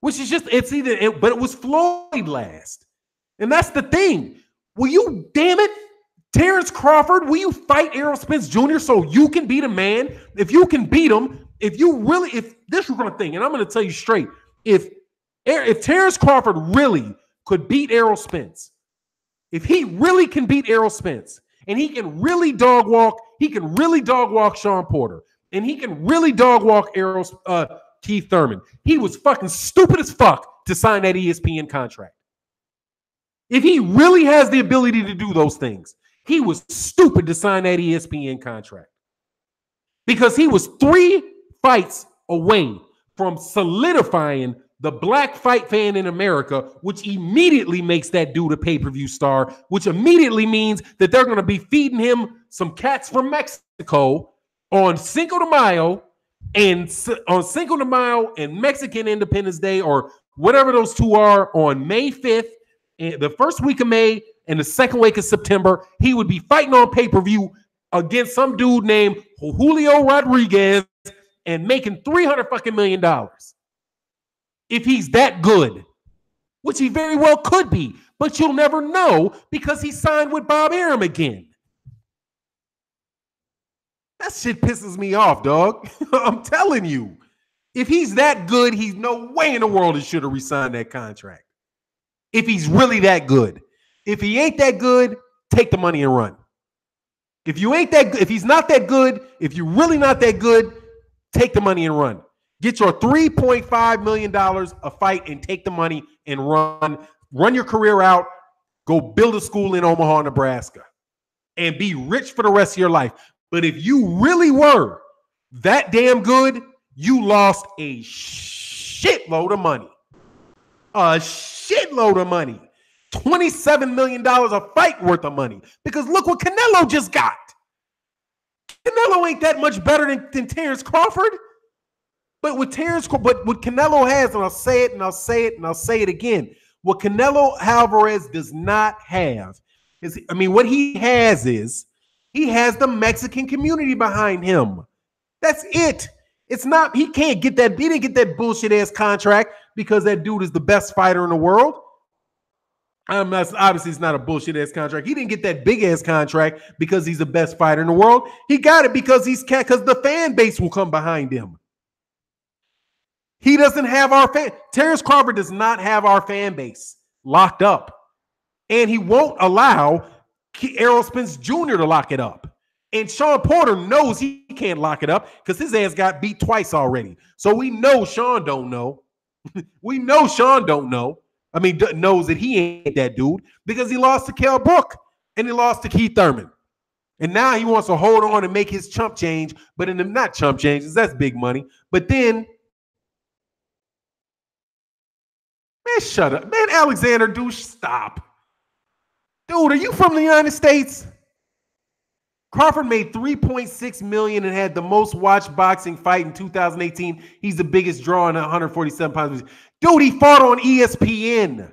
which is but it was Floyd last. And that's the thing. Will you, damn it, Terrence Crawford, will you fight Errol Spence Jr. so you can beat a man? If you can beat him, if this is going to think, and I'm going to tell you straight, if Terrence Crawford really could beat Errol Spence, if he really can beat Errol Spence, and he can really dog walk Sean Porter, and he can really dog walk Keith Thurman, he was fucking stupid as fuck to sign that ESPN contract. If he really has the ability to do those things, he was stupid to sign that ESPN contract. Because he was 3 fights away from solidifying the black fight fan in America, which immediately makes that dude a pay-per-view star, which immediately means that they're going to be feeding him some cats from Mexico on Cinco de Mayo and Mexican Independence Day, or whatever those two are, on May 5th. The first week of May and the second week of September, he would be fighting on pay-per-view against some dude named Julio Rodriguez and making $300 fucking million. If he's that good, which he very well could be, but you'll never know because he signed with Bob Arum again. That shit pisses me off, dog. I'm telling you. If he's that good, he's no way in the world he should have re-signed that contract. If he's really that good. If he ain't that good, take the money and run. If he's not that good, if you're really not that good, take the money and run. Get your $3.5 million a fight and take the money and run. Run your career out. Go build a school in Omaha, Nebraska, and be rich for the rest of your life. But if you really were that damn good, you lost a shitload of money. A shitload of money. $27 million a fight worth of money. Because look what Canelo just got. Canelo ain't that much better than Terrence Crawford. But what Canelo has, and I'll say it and I'll say it and I'll say it again, what Canelo Alvarez does not have is, what he has is, he has the Mexican community behind him. That's it. It's not, he didn't get that bullshit ass contract because that dude is the best fighter in the world. Obviously, it's not a bullshit ass contract. He didn't get that big ass contract because he's the best fighter in the world. He got it because the fan base will come behind him. He doesn't have Terrence Crawford does not have our fan base locked up. And he won't allow Errol Spence Jr. to lock it up. And Sean Porter knows he can't lock it up because his ass got beat twice already. So we know Sean don't know. We know Sean don't know. Knows that he ain't that dude because he lost to Kell Brook and he lost to Keith Thurman. And now he wants to hold on and make his chump change, but not chump changes, that's big money. But then Man, shut up. Man, Alexander, dude, stop. Dude, are you from the United States? Crawford made $3.6 million and had the most watched boxing fight in 2018. He's the biggest draw in 147 pounds. Dude, he fought on ESPN.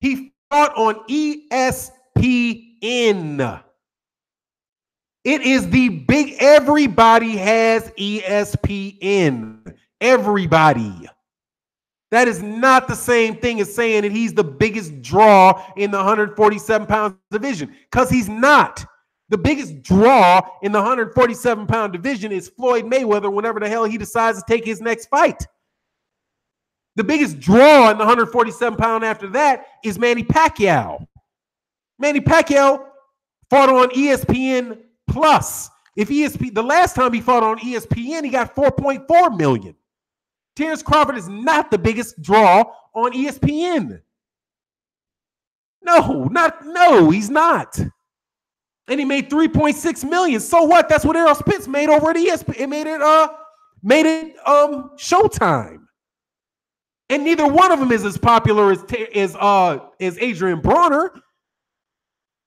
He fought on ESPN. It is the big, everybody has ESPN. Everybody. That is not the same thing as saying that he's the biggest draw in the 147-pound division, because he's not. The biggest draw in the 147-pound division is Floyd Mayweather whenever the hell he decides to take his next fight. The biggest draw in the 147-pound after that is Manny Pacquiao. Manny Pacquiao fought on ESPN Plus. The last time he fought on ESPN, he got $4.4 million. Terrence Crawford is not the biggest draw on ESPN. No, he's not. And he made $3.6 million. So what? That's what Errol Spence made over at ESPN. It made it Showtime. And neither one of them is as popular as Adrian Bronner.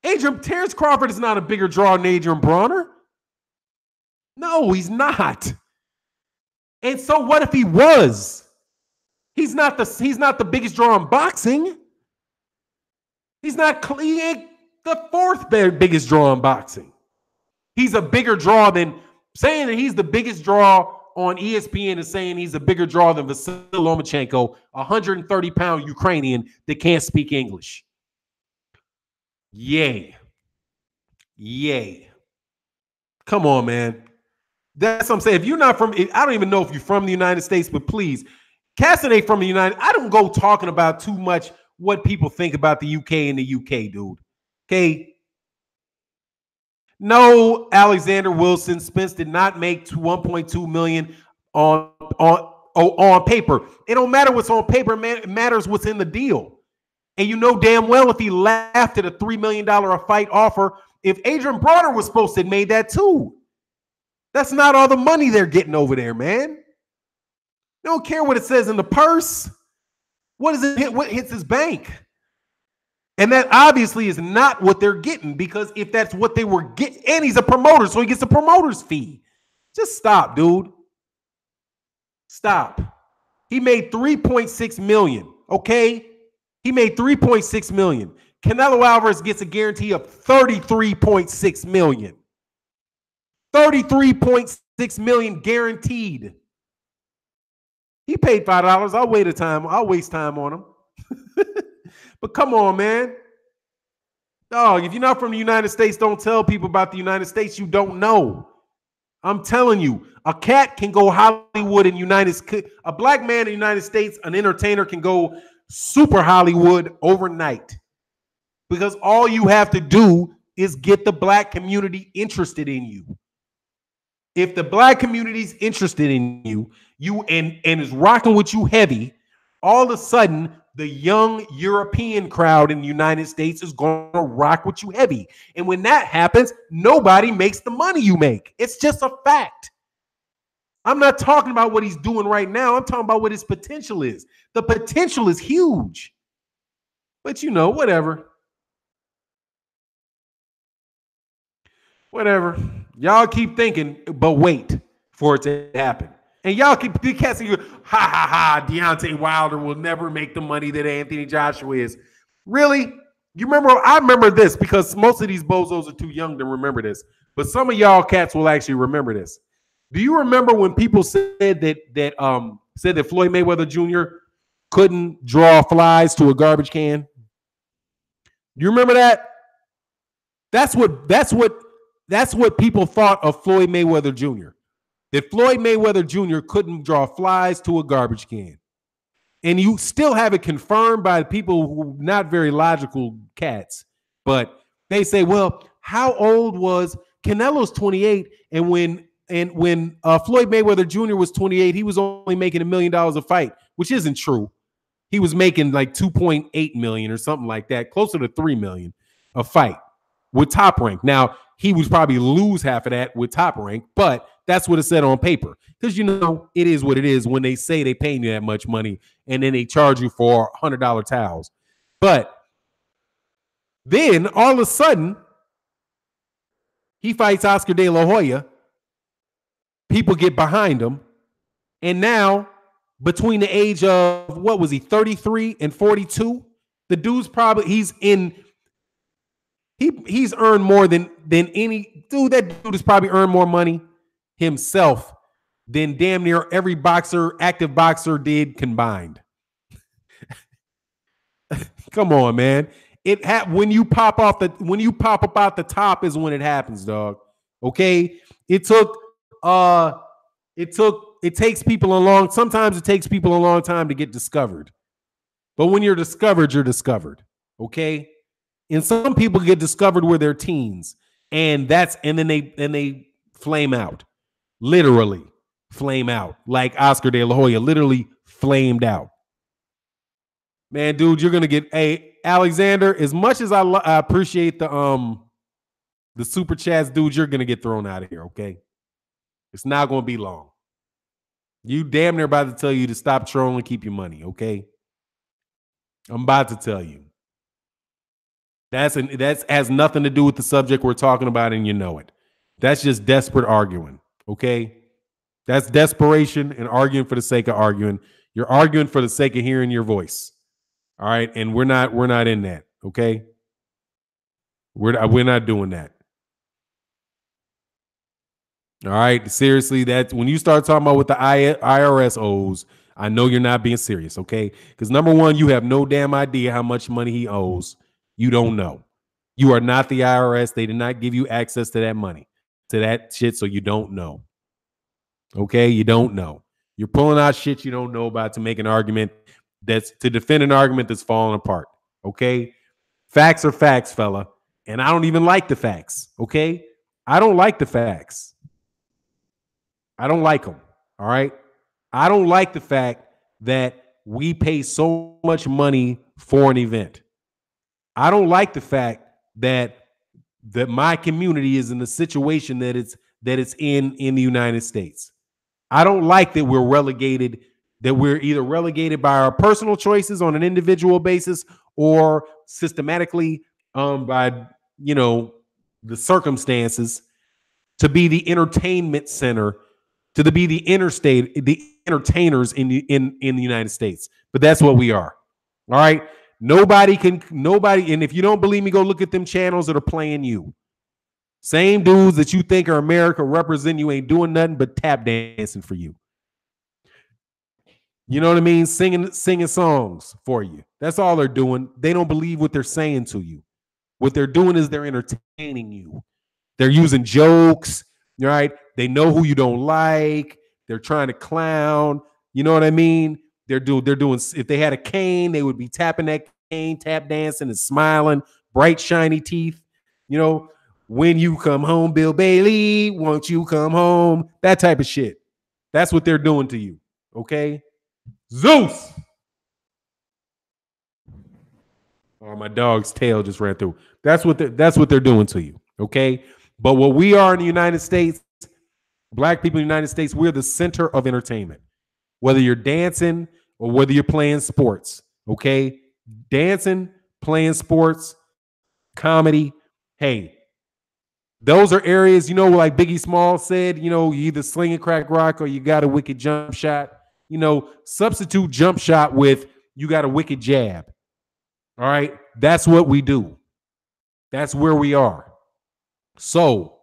Terrence Crawford is not a bigger draw than Adrian Bronner. No, he's not. And so what if he was? He's not the biggest draw in boxing. He ain't the fourth biggest draw in boxing. He's a bigger draw than saying that he's the biggest draw on ESPN is saying he's a bigger draw than Vasily Lomachenko, a 130-pound Ukrainian that can't speak English. Yay. Come on, man. That's what I'm saying. If you're not from, I don't even know if you're from the United States, but please, Casson ain't from the United. I don't go talking about too much what people think about the UK and the UK, dude. Okay. No, Alexander Wilson Spence did not make $1.2 million on paper. It don't matter what's on paper, man. It matters what's in the deal. And you know damn well if he laughed at a $3 million a fight offer, if Adrian Bronner was supposed to have made that too. That's not all the money they're getting over there, man. They don't care what it says in the purse. What hits his bank? And that obviously is not what they're getting, because if that's what they were getting, and he's a promoter, so he gets a promoter's fee. Just stop, dude. Stop. He made $3.6 million, okay? He made $3.6 million. Canelo Alvarez gets a guarantee of $33.6 million. $33.6 million guaranteed. He paid $5. I'll waste time on him. But come on, man. Dog, if you're not from the United States, don't tell people about the United States you don't know. I'm telling you, a cat can go Hollywood in a black man in the United States, an entertainer can go super Hollywood overnight. Because all you have to do is get the black community interested in you. If the black community's interested in you and is rocking with you heavy, all of a sudden the young European crowd in the United States is going to rock with you heavy. And when that happens, nobody makes the money you make. It's just a fact. I'm not talking about what he's doing right now. I'm talking about what his potential is. The potential is huge. But you know, whatever. Whatever. Y'all keep thinking, but wait for it to happen. And y'all keep casting you, Deontay Wilder will never make the money that Anthony Joshua is. Really? I remember this because most of these bozos are too young to remember this. But some of y'all cats will actually remember this. Do you remember when people said that Floyd Mayweather Jr. couldn't draw flies to a garbage can? Do you remember that? That's what people thought of Floyd Mayweather Jr. That Floyd Mayweather Jr. couldn't draw flies to a garbage can. And you still have it confirmed by people who are not very logical cats. But they say, well, how old was Canelo's 28? And when Floyd Mayweather Jr. was 28, he was only making $1 million a fight, which isn't true. He was making like 2.8 million or something like that, closer to 3 million a fight with Top Rank. Now, he would probably lose half of that with Top Rank, but that's what it said on paper. Because, you know, it is what it is when they say they paying you that much money and then they charge you for $100 towels. But then all of a sudden, he fights Oscar De La Hoya. People get behind him. And now, between the age of, what was he, 33 and 42, the dude's probably, he's earned more than any dude. That dude has probably earned more money himself than damn near every active boxer did combined. Come on, man. When you pop up out the top is when it happens, dog. Okay? Sometimes it takes people a long time to get discovered. But when you're discovered, you're discovered. Okay? And some people get discovered with their teens, and then they flame out. Literally flame out. Like Oscar De La Hoya literally flamed out. Man, dude, you're gonna get Alexander. As much as I appreciate the super chats, dude, you're gonna get thrown out of here. Okay, it's not gonna be long. You damn near about to tell you to stop trolling, keep your money. Okay, I'm about to tell you. That has nothing to do with the subject we're talking about, and you know it. That's just desperate arguing. Okay, that's desperation and arguing for the sake of arguing. You're arguing for the sake of hearing your voice. All right, and we're not in that. Okay, we're not doing that. All right, seriously, that's when you start talking about what the IRS owes. I know you're not being serious. Okay, because number one, you have no damn idea how much money he owes. You don't know. You are not the IRS. They did not give you access to that money, to that shit, so you don't know. Okay, you don't know. You're pulling out shit you don't know about to make an argument to defend an argument that's falling apart. Okay, facts are facts, fella, and I don't even like the facts. Okay, I don't like the facts. I don't like them. All right, I don't like the fact that we pay so much money for an event. I don't like the fact that my community is in the situation that it's in the United States. I don't like that we're relegated, that we're either relegated by our personal choices on an individual basis or systematically by, you know, the circumstances to be the entertainment center, to be the entertainers in the United States. But that's what we are. All right. Nobody. And if you don't believe me, go look at them channels that are playing you. Same dudes that you think are America represent you ain't doing nothing but tap dancing for you. You know what I mean? Singing songs for you. That's all they're doing. They don't believe what they're saying to you. What they're doing is they're entertaining you. They're using jokes, right? They know who you don't like. They're trying to clown. You know what I mean? They're doing. If they had a cane, they would be tapping that cane, tap dancing and smiling, bright shiny teeth. You know, when you come home, Bill Bailey, won't you come home? That type of shit. That's what they're doing to you. Okay, Zeus. Oh, my dog's tail just ran through. That's what they're doing to you. Okay, but what we are in the United States, black people in the United States, we're the center of entertainment. Whether you're dancing or whether you're playing sports, okay? Dancing, playing sports, comedy. Hey, those are areas, you know, like Biggie Smalls said, you know, you either sling and crack rock or you got a wicked jump shot. You know, substitute jump shot with you got a wicked jab. All right? That's what we do. That's where we are. So,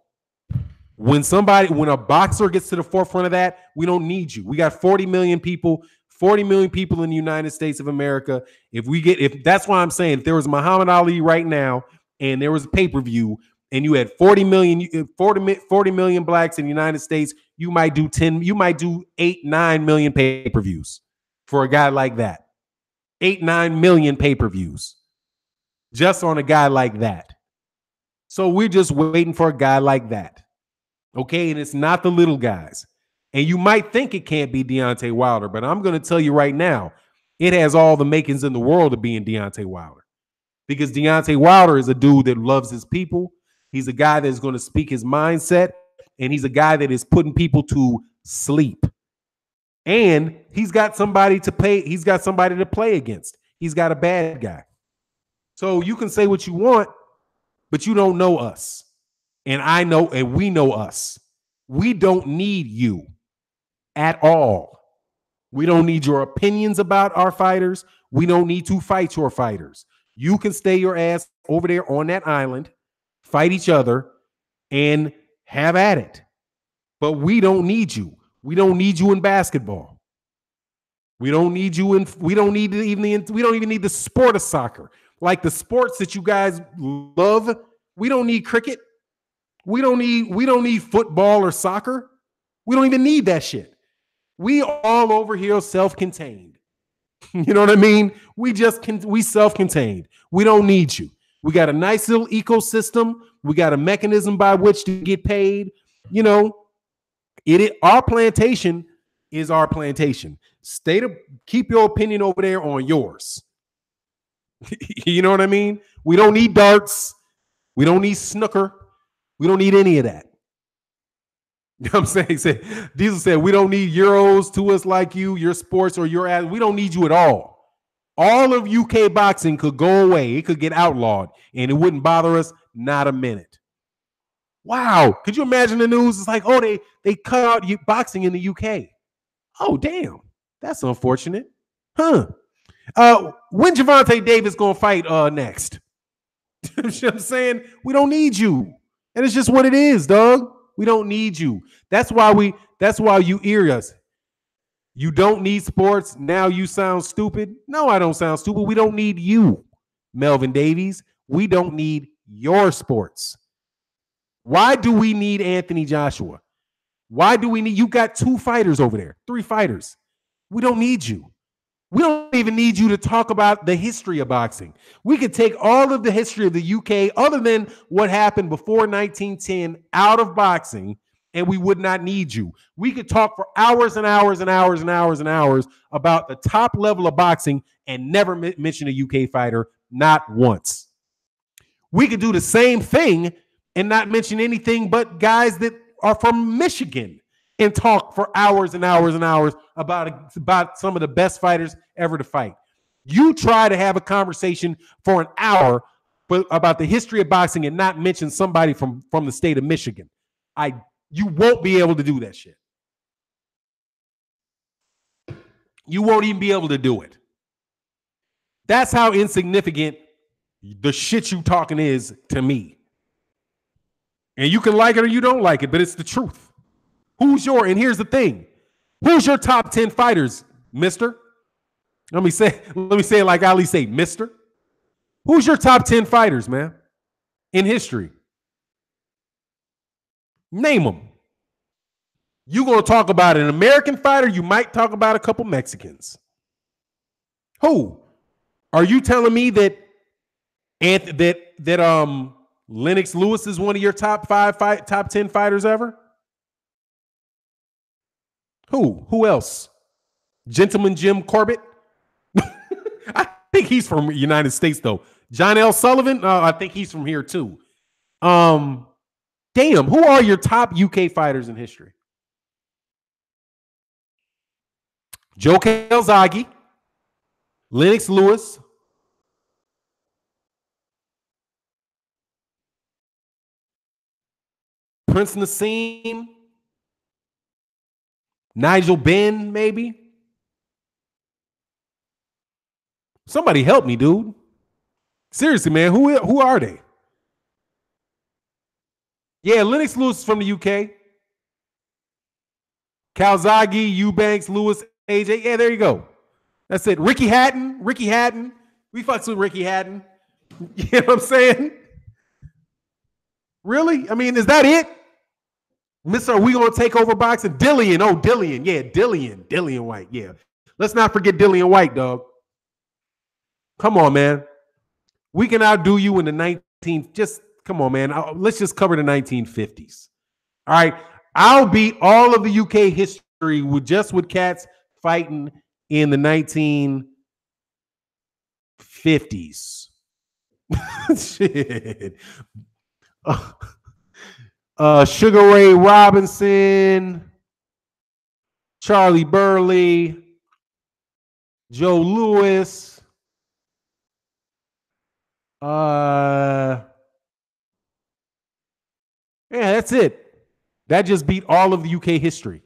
when a boxer gets to the forefront of that, we don't need you. We got 40 million people in the United States of America. If that's why I'm saying, if there was Muhammad Ali right now and there was a pay-per-view and you had 40 million blacks in the United States, you might do 8, 9 million pay-per-views for a guy like that. 8, 9 million pay-per-views just on a guy like that. So we're just waiting for a guy like that. Okay, and it's not the little guys. And you might think it can't be Deontay Wilder, but I'm going to tell you right now, it has all the makings in the world of being Deontay Wilder. Because Deontay Wilder is a dude that loves his people. He's a guy that's going to speak his mindset. and he's a guy that is putting people to sleep. And he's got somebody to pay. He's got somebody to play against. He's got a bad guy. So you can say what you want, but you don't know us. And I know, and we know us. We don't need you at all. We don't need your opinions about our fighters. We don't need to fight your fighters. You can stay your ass over there on that island, fight each other, and have at it. But we don't need you. We don't need you in basketball. We don't need you in. We don't need even. We don't even need the sport of soccer, like the sports that you guys love. We don't need cricket. We don't need football or soccer. We don't even need that shit. We all over here self-contained. You know what I mean? We self-contained. We don't need you. We got a nice little ecosystem. We got a mechanism by which to get paid. You know, our plantation is our plantation. Keep your opinion over there on yours. You know what I mean? We don't need darts. We don't need snooker. We don't need any of that. You know what I'm saying? Diesel said, we don't need Euros to us like you, your sports or your ass. We don't need you at all. All of UK boxing could go away. It could get outlawed and it wouldn't bother us not a minute. Wow. Could you imagine the news? It's like, oh, they cut out boxing in the UK. Oh, damn. That's unfortunate. Huh. When Gervonta Davis going to fight next? You know what I'm saying? We don't need you. And it's just what it is, dog. We don't need you. That's why you ear us. You don't need sports. Now you sound stupid. No, I don't sound stupid. We don't need you, Melvin Davies. We don't need your sports. Why do we need Anthony Joshua? Why do we need, you got 2 fighters over there, 3 fighters. We don't need you. We don't even need you to talk about the history of boxing. We could take all of the history of the UK, other than what happened before 1910, out of boxing, and we would not need you. We could talk for hours and hours and hours and hours and hours about the top level of boxing and never mention a UK fighter, not once. We could do the same thing and not mention anything but guys that are from Michigan and talk for hours and hours and hours about some of the best fighters ever to fight. You try to have a conversation for an hour about the history of boxing and not mention somebody from the state of Michigan. You won't be able to do that shit. You won't even be able to do it. That's how insignificant the shit you talking is to me. And you can like it or you don't like it, but it's the truth. And here's the thing. Who's your top 10 fighters, mister? Let me say it like Ali say, mister. Who's your top 10 fighters, man, in history? Name them. You're going to talk about an American fighter. You might talk about a couple Mexicans. Who? Are you telling me that Lennox Lewis is one of your top 10 fighters ever? Who else? Gentleman Jim Corbett? I think he's from the United States, though. John L. Sullivan? I think he's from here, too. Damn, who are your top UK fighters in history? Joe Calzaghe, Lennox Lewis, Prince Nassim, Nigel Benn, maybe. Somebody help me, dude. Seriously, man, who are they? Yeah, Lennox Lewis is from the UK. Calzaghe, Eubanks, Lewis, AJ. Yeah, there you go. That's it. Ricky Hatton. We fucks with Ricky Hatton. You know what I'm saying? Really? I mean, is that it? Mister, are we going to take over boxing? Dillian. Oh, Dillian. Yeah, Dillian White. Yeah. Let's not forget Dillian White, dog. Come on, man. We can outdo you in the come on, man. Let's just cover the 1950s. All right. I'll beat all of the UK history with cats fighting in the 1950s. Shit. Sugar Ray Robinson, Charlie Burley, Joe Louis. Yeah, that's it. That just beat all of the UK history.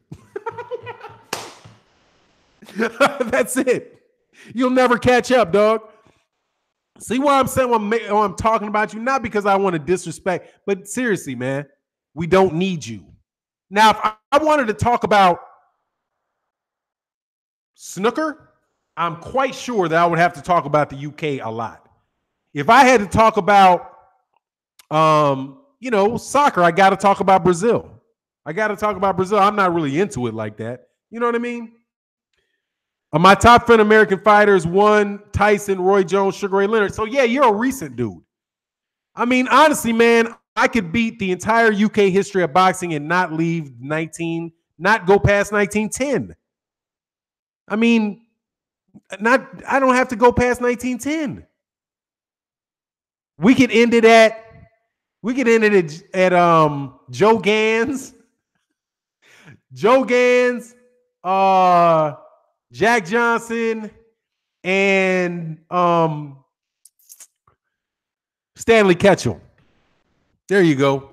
That's it. You'll never catch up, dog. See why I'm saying I'm talking about you? Not because I want to disrespect, but seriously, man, we don't need you. Now, if I wanted to talk about snooker, I'm quite sure that I would have to talk about the UK a lot. If I had to talk about, soccer, I got to talk about Brazil. I'm not really into it like that. You know what I mean? My top 10 American fighters: one, Tyson, Roy Jones, Sugar Ray Leonard. So yeah, you're a recent dude. I mean, honestly, man, I could beat the entire UK history of boxing and not go past 1910. I mean, I don't have to go past 1910. We could end it at Joe Gans, Jack Johnson, and Stanley Ketchel. There you go.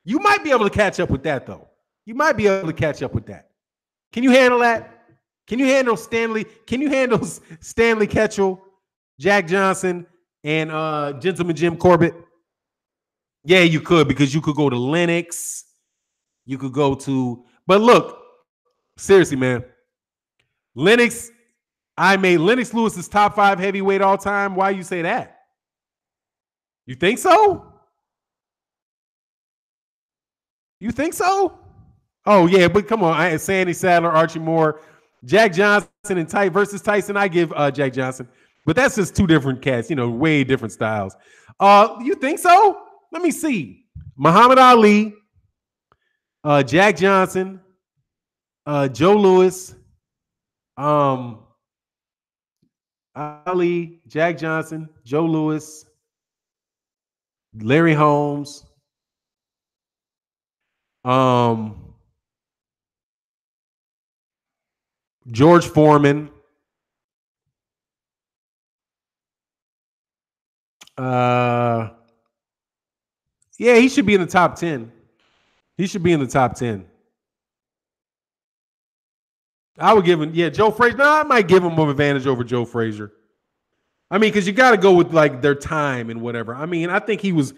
You might be able to catch up with that, though. Can you handle that? Can you handle Stanley Ketchel, Jack Johnson, and Gentleman Jim Corbett? Yeah, you could, because you could go to Lennox. You could go to, but look, seriously, man. Lennox Lewis is top 5 heavyweight all time. Why you say that? You think so? Oh, yeah, but come on. Sandy Sadler, Archie Moore, Jack Johnson, and versus Tyson. I give Jack Johnson. But that's just two different cats, way different styles. You think so? Let me see. Muhammad Ali, Jack Johnson, Joe Louis, Ali, Jack Johnson, Joe Louis, Larry Holmes, George Foreman, yeah, he should be in the top 10. I would give him, Joe Frazier. No, I might give him an advantage over Joe Frazier. I mean, because you got to go with like their time and whatever. I mean, I think he's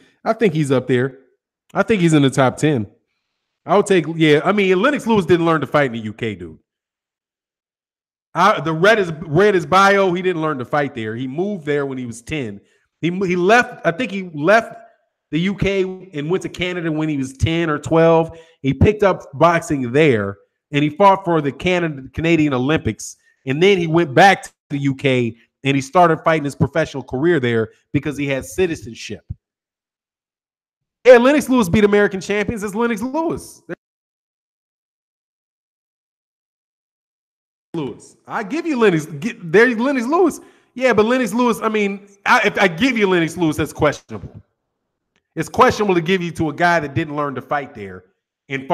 up there. I think he's in the top 10. I would take, I mean, Lennox Lewis didn't learn to fight in the UK, dude. Read his bio. He didn't learn to fight there. He moved there when he was 10. He left. I think he left the UK and went to Canada when he was 10 or 12. He picked up boxing there, and he fought for the Canadian Olympics. And then he went back to the UK and he started fighting his professional career there because he had citizenship. Yeah, Lennox Lewis beat American champions. It's Lennox Lewis. I give you Lennox. There's Lennox Lewis. Yeah, but Lennox Lewis, I mean, if I give you Lennox Lewis, that's questionable. It's questionable to give you to a guy that didn't learn to fight there and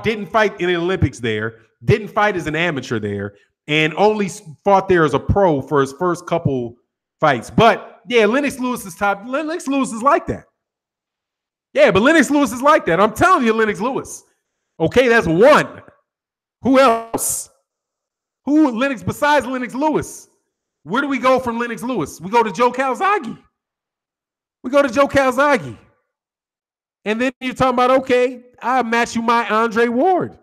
didn't fight in the Olympics there, didn't fight as an amateur there, and only fought there as a pro for his first couple fights. But yeah, Lennox Lewis is top. Lennox Lewis is like that. Yeah, but Lennox Lewis is like that. I'm telling you, Lennox Lewis. Okay, that's one. Who else? Lennox besides Lennox Lewis? Where do we go from Lennox Lewis? We go to Joe Calzaghe. And then you're talking about, okay, I'll match you my Andre Ward.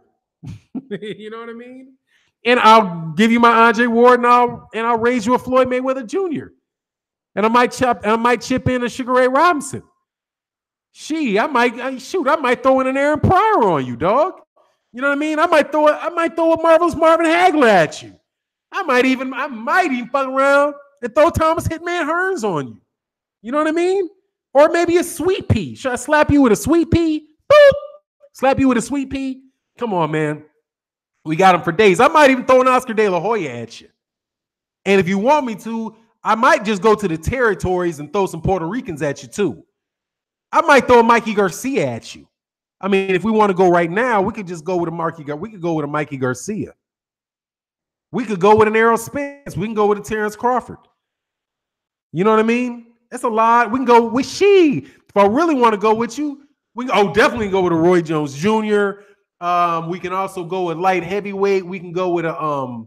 You know what I mean? And I'll give you my Andre Ward, and I'll raise you a Floyd Mayweather Jr. And I might chip in a Sugar Ray Robinson. I might throw in an Aaron Pryor on you, dog. You know what I mean? I might throw a Marvelous Marvin Hagler at you. I might even fuck around and throw Thomas Hitman Hearns on you. You know what I mean? Or maybe a Sweet Pea. Should I slap you with a Sweet Pea? Boop! Slap you with a Sweet Pea? Come on, man. We got him for days. I might even throw an Oscar De La Hoya at you. And if you want me to, I might just go to the territories and throw some Puerto Ricans at you too. I might throw a Mikey Garcia at you. I mean, if we want to go right now, we could just go with we could go with a Mikey Garcia. We could go with an Errol Spence. We can go with a Terrence Crawford. You know what I mean? That's a lot. We can go with she. If I really want to go with you, we can definitely go with a Roy Jones Jr. We can also go with light heavyweight. We can go with a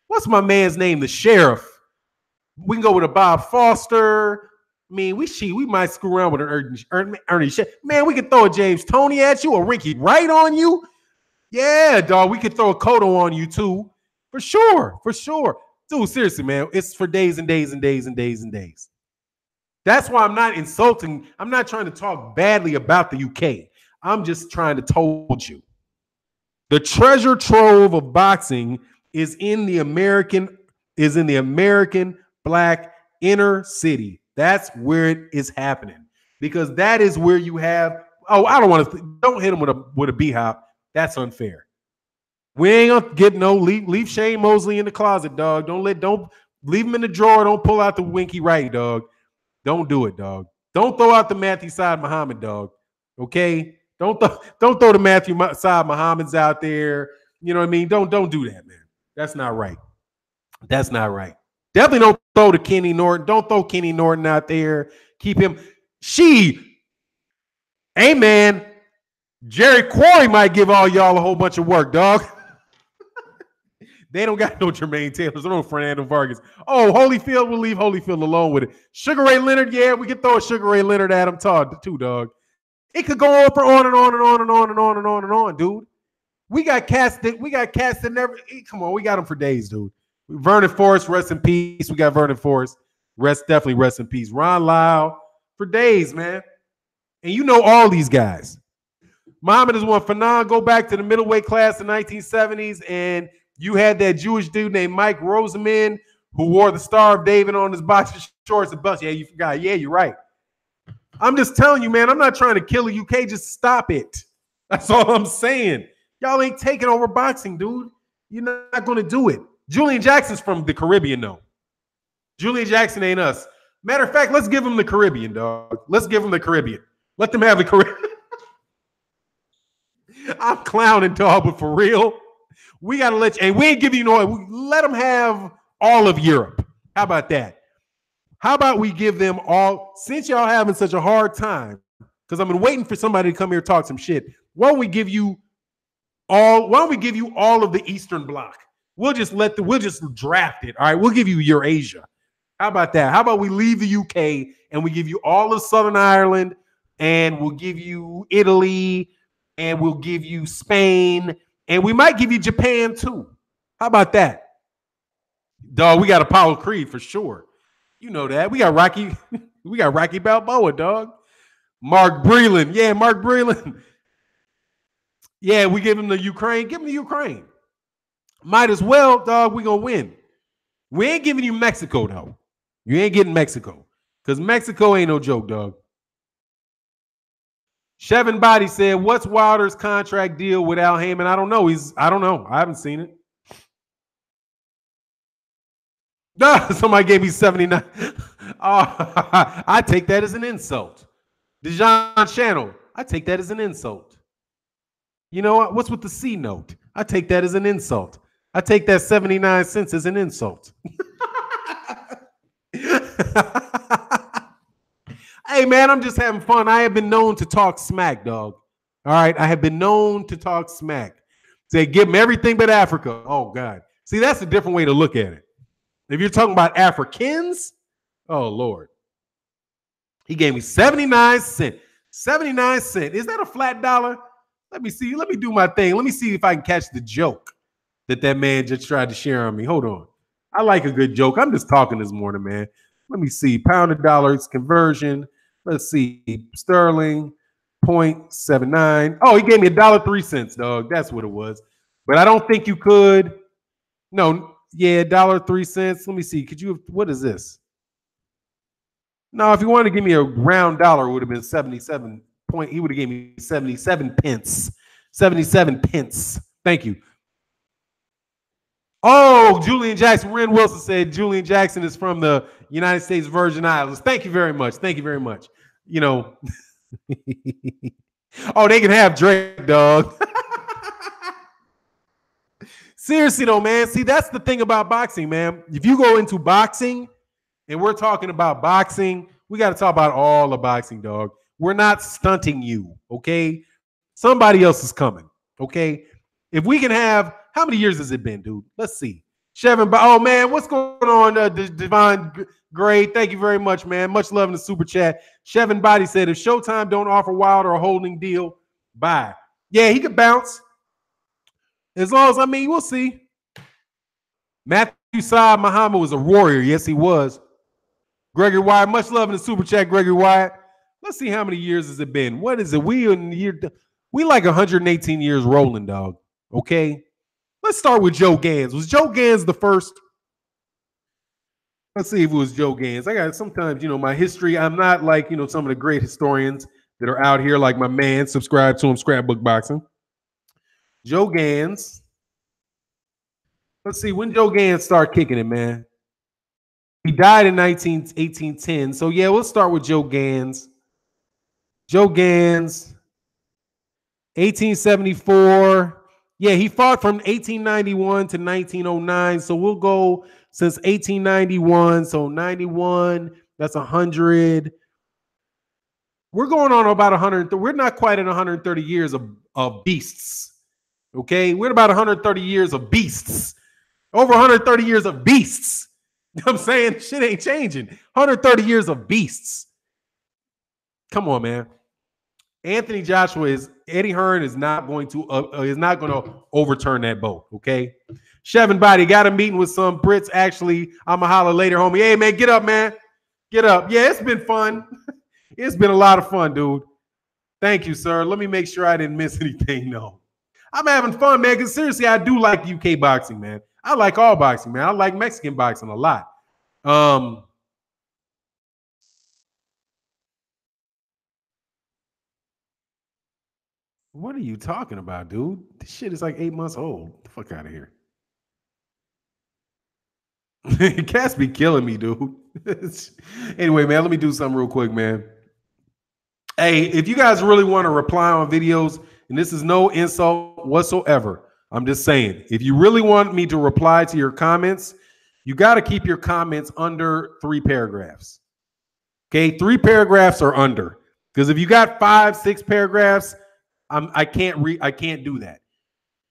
what's my man's name? The Sheriff. We can go with a Bob Foster. I mean, we might screw around with an Ernie Man, we could throw a James Toney at you, a Rinky Wright on you. Yeah, dog. We could throw a Cotto on you too. For sure. Dude, seriously, man. It's for days and days and days and days and days. That's why I'm not insulting. I'm not trying to talk badly about the UK. I'm just trying to told you. The treasure trove of boxing is in the American black inner city. That's where it is happening. Because that is where you have, don't hit him with a B-hop. That's unfair. We ain't gonna get leave Shane Mosley in the closet, dog. Don't leave him in the drawer. Don't pull out the Winky Wright, dog. Don't do it, dog. Don't throw out the Matthew Saad Muhammad, dog. Okay? Don't throw the Matthew Saad Muhammads out there. You know what I mean? Don't do that, man. That's not right. That's not right. Definitely don't throw to Kenny Norton. Don't throw Kenny Norton out there. Keep him. Hey, man. Jerry Quarry might give all y'all a whole bunch of work, dog. They don't got no Jermaine Taylor, so no Fernando Vargas. Oh, Holyfield, we'll leave Holyfield alone with it. Sugar Ray Leonard, yeah, we could throw a Sugar Ray Leonard at him too, dog. It could go on for on and on and on and on and on and on and on, dude. We got cats that never. Come on, we got them for days, dude. Vernon Forrest, rest in peace. We got Vernon Forrest, definitely rest in peace. Ron Lyle, for days, man. And you know all these guys. Muhammad is one. Fannon, go back to the middleweight class in the 1970s, and you had that Jewish dude named Mike Rosamond who wore the Star of David on his boxer shorts and bust. Yeah, you forgot. Yeah, you're right. I'm just telling you, man, I'm not trying to kill the UK. Just stop it. That's all I'm saying. Y'all ain't taking over boxing, dude. You're not going to do it. Julian Jackson's from the Caribbean, though. Julian Jackson ain't us. Matter of fact, let's give him the Caribbean, dog. Let's give him the Caribbean. Let them have the Caribbean. I'm clowning, dog, but for real, we got to let you, and we ain't giving you no, let them have all of Europe. How about that? How about we give them all, since y'all having such a hard time, because I've been waiting for somebody to come here and talk some shit. Why don't we give you all of the Eastern Bloc? We'll just draft it. All right, we'll give you Eurasia. How about that? How about we leave the UK and we give you all of Southern Ireland, and we'll give you Italy, and we'll give you Spain, and we might give you Japan too. How about that? Dog, we got Apollo Creed for sure. You know that. We got Rocky Balboa, dog. Mark Breland. Yeah, Mark Breland. Yeah, we give him the Ukraine. Give him the Ukraine. Might as well, dog. We gonna win. We ain't giving you Mexico, though. You ain't getting Mexico. Because Mexico ain't no joke, dog. Chevin Body said, what's Wilder's contract deal with Al Heyman? I don't know. I don't know. I haven't seen it. Somebody gave me 79. I take that as an insult. Dejan Channel, I take that as an insult. You know what? What's with the C note? I take that as an insult. I take that 79 cents as an insult. Hey, man, I'm just having fun. I have been known to talk smack, dog. All right? I have been known to talk smack. Say, give them everything but Africa. Oh, God. See, that's a different way to look at it. If you're talking about Africans, oh, Lord. He gave me 79 cents. 79 cents. Is that a flat dollar? Let me see. Let me do my thing. Let me see if I can catch the joke that man just tried to share on me. Hold on. I like a good joke. I'm just talking this morning, man. Let me see. Pound to dollars conversion. Let's see. Sterling 0.79. Oh, he gave me $1.03, dog. That's what it was. But I don't think you could. No. Yeah, $1.03. Let me see. Could you? What is this? No, if you wanted to give me a round dollar, it would have been 77 point. He would have gave me 77 pence. 77 pence. Thank you. Oh, Julian Jackson. Ren Wilson said Julian Jackson is from the United States Virgin Islands. Thank you very much. Thank you very much. You know, Oh, they can have Drake, dog. Seriously though, man. See, that's the thing about boxing, man. If you go into boxing and we're talking about boxing, we got to talk about all the boxing, dog. We're not stunting you, okay? Somebody else is coming, okay? If we can have, how many years has it been, dude? Let's see. Chevin, oh man, what's going on, Divine Gray? Thank you very much, man. Much love in the super chat. Chevin Body said, if Showtime don't offer Wilder a holding deal, bye. Yeah, he could bounce. As long as, I mean, we'll see. Matthew Saad Muhammad was a warrior. Yes, he was. Gregory Wyatt, much love in the super chat, Gregory Wyatt. Let's see how many years has it been. What is it? We like 118 years rolling, dog. Okay. Let's start with Joe Gans. Was Joe Gans the first? Let's see if it was Joe Gans. I got sometimes, my history. I'm not like, some of the great historians that are out here, like my man, subscribe to him, Scrapbook Boxing. Joe Gans. Let's see when Joe Gans started kicking it, man. He died in 1810. So, yeah, we'll start with Joe Gans. Joe Gans, 1874. Yeah, he fought from 1891 to 1909. So we'll go since 1891. So 91, that's 100. We're going on about 100. We're not quite in 130 years of beasts. Okay, we're about 130 years of beasts. Over 130 years of beasts. You know what I'm saying? Shit ain't changing. 130 years of beasts. Come on, man. Anthony Joshua Eddie Hearn is not going to overturn that vote. Okay. Chevin Body got a meeting with some Brits. Actually, I'ma holler later, homie. Hey man, get up, man. Get up. Yeah, it's been fun. It's been a lot of fun, dude. Thank you, sir. Let me make sure I didn't miss anything. No. I'm having fun, man. Because seriously, I do like UK boxing, man. I like all boxing, man. I like Mexican boxing a lot. What are you talking about, dude? This shit is like 8 months old. Get the fuck out of here. Cats be killing me, dude. Anyway, man, let me do something real quick, man. Hey, if you guys really want to reply on videos, and this is no insult whatsoever, I'm just saying, if you really want me to reply to your comments, you got to keep your comments under 3 paragraphs. Okay, 3 paragraphs or under. Because if you got 5, 6 paragraphs, I can't do that.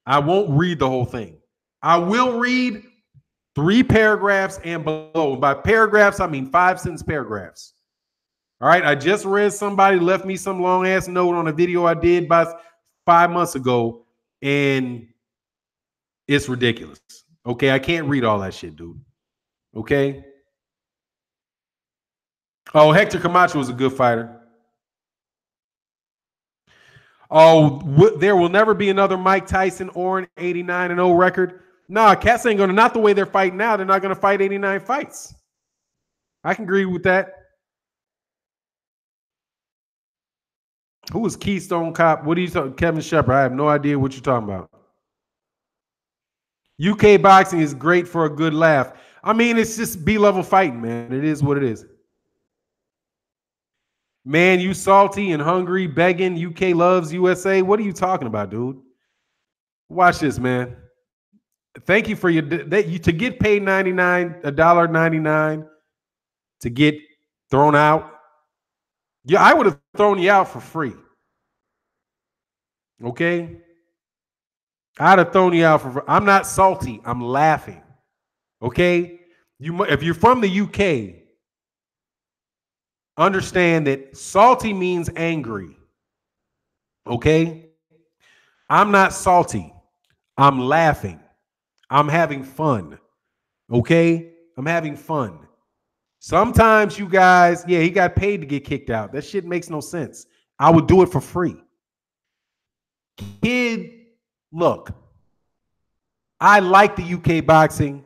I won't read the whole thing. I will read 3 paragraphs and below. By paragraphs, I mean 5-sentence paragraphs. All right. I just read somebody left me some long ass note on a video I did about 5 months ago, and it's ridiculous. Okay. I can't read all that shit, dude. Okay. Oh, Hector Camacho was a good fighter. Oh, there will never be another Mike Tyson or an 89-0 record. Nah, cats ain't gonna, not the way they're fighting now. They're not gonna fight 89 fights. I can agree with that. Who is Keystone Cop? What are you talking? Kevin Shepard. I have no idea what you're talking about. UK boxing is great for a good laugh. I mean, it's just B-level fighting, man. It is what it is. Man, you salty and hungry, begging. UK loves USA. What are you talking about, dude? Watch this, man. Thank you for your to get paid $1.99 to get thrown out. Yeah, I would have thrown you out for free. Okay, I'd have thrown you out for. I'm not salty. I'm laughing. Okay, if you're from the UK, understand that salty means angry. Okay, I'm not salty. I'm laughing. I'm having fun. Okay, I'm having fun. Sometimes you guys, yeah, he got paid to get kicked out. That shit makes no sense. I would do it for free. Kid, look, I like the UK boxing.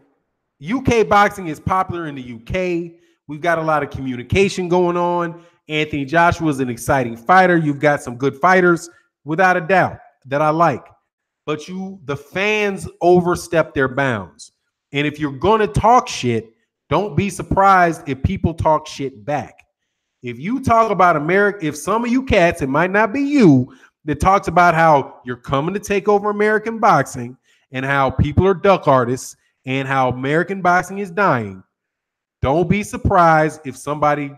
UK boxing is popular in the UK. We've got a lot of communication going on. Anthony Joshua is an exciting fighter. You've got some good fighters, without a doubt, that I like. But the fans overstep their bounds. And if you're going to talk shit, don't be surprised if people talk shit back. If you talk about America, if some of you cats, it might not be you, that talks about how you're coming to take over American boxing and how people are duck artists and how American boxing is dying, don't be surprised if somebody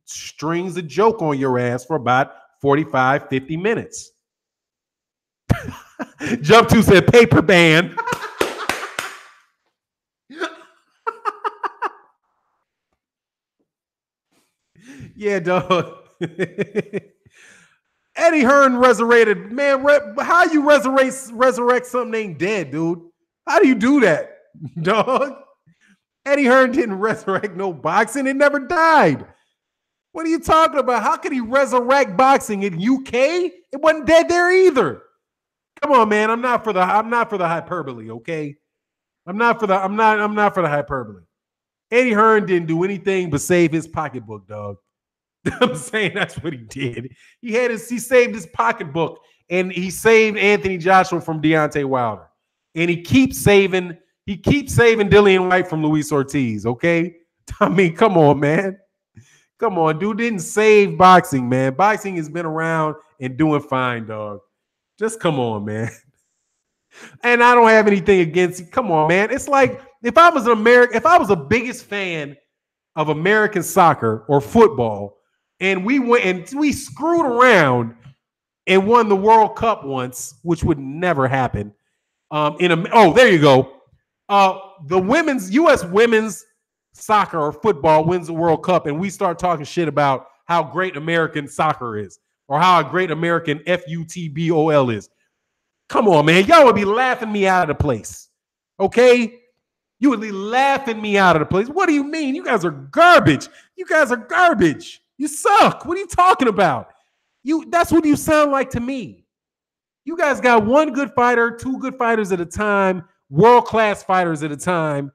strings a joke on your ass for about 45, 50 minutes. Jump to said paper ban. Yeah, dog. Eddie Hearn resurrected. Man, how you resurrect something that ain't dead, dude? How do you do that, dog? Eddie Hearn didn't resurrect no boxing. It never died. What are you talking about? How could he resurrect boxing in UK? It wasn't dead there either. Come on, man. I'm not for the hyperbole, okay? I'm not for the hyperbole. Eddie Hearn didn't do anything but save his pocketbook, dog. I'm saying that's what he did. He saved his pocketbook, and he saved Anthony Joshua from Deontay Wilder. And he keeps saving Dillian White from Luis Ortiz, okay? I mean, come on, man. Come on, dude didn't save boxing, man. Boxing has been around and doing fine, dog. Just come on, man. And I don't have anything against it. Come on, man. It's like if I was a biggest fan of American soccer or football, and we went and we screwed around and won the World Cup once, which would never happen. There you go. The U.S. women's soccer or football wins the World Cup, and we start talking shit about how great American soccer is or how great American football is. Come on, man. Y'all would be laughing me out of the place. Okay? You would be laughing me out of the place. What do you mean? You guys are garbage. You guys are garbage. You suck. What are you talking about? That's what you sound like to me. You guys got one good fighter, two good fighters at a time, world-class fighters at a time,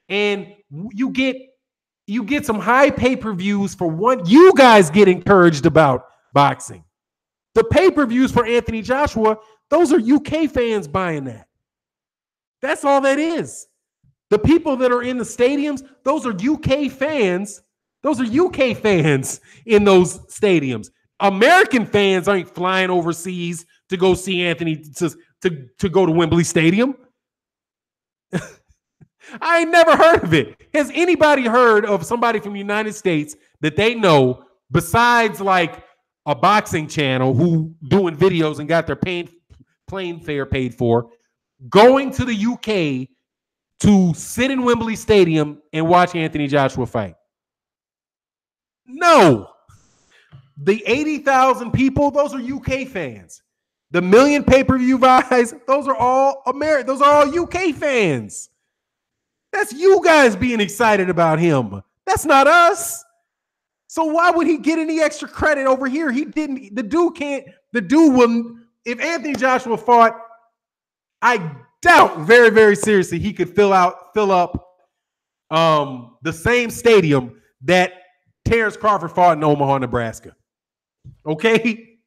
and you get some high pay-per-views for one. You guys get encouraged about boxing. The pay-per-views for Anthony Joshua, those are UK fans buying that. That's all that is. The people that are in the stadiums, those are UK fans. Those are UK fans in those stadiums. American fans aren't flying overseas to go see Anthony to go to Wembley Stadium. I ain't never heard of it. Has anybody heard of somebody from the United States that they know besides like a boxing channel who doing videos and got their plane fare paid for, going to the UK to sit in Wembley Stadium and watch Anthony Joshua fight? No. The 80,000 people, those are UK fans. The million pay-per-view buys, those are all American. Those are all UK fans. That's you guys being excited about him. That's not us. So why would he get any extra credit over here? He didn't. The dude wouldn't. If Anthony Joshua fought, I doubt very, very seriously he could fill up the same stadium that Terrence Crawford fought in Omaha, Nebraska. Okay?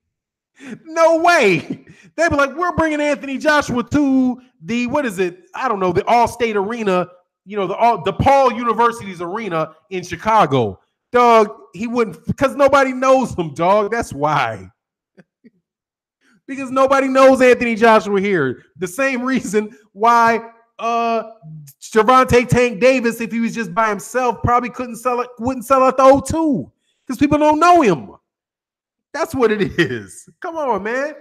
No way. They'd be like, we're bringing Anthony Joshua to the, what is it? I don't know, the All-State Arena, you know, the DePaul University's arena in Chicago. Dog, he wouldn't, because nobody knows him, dog. That's why. Because nobody knows Anthony Joshua here. The same reason why Gervonta Tank Davis, if he was just by himself, probably wouldn't sell at the O2 because people don't know him. That's what it is. Come on, man.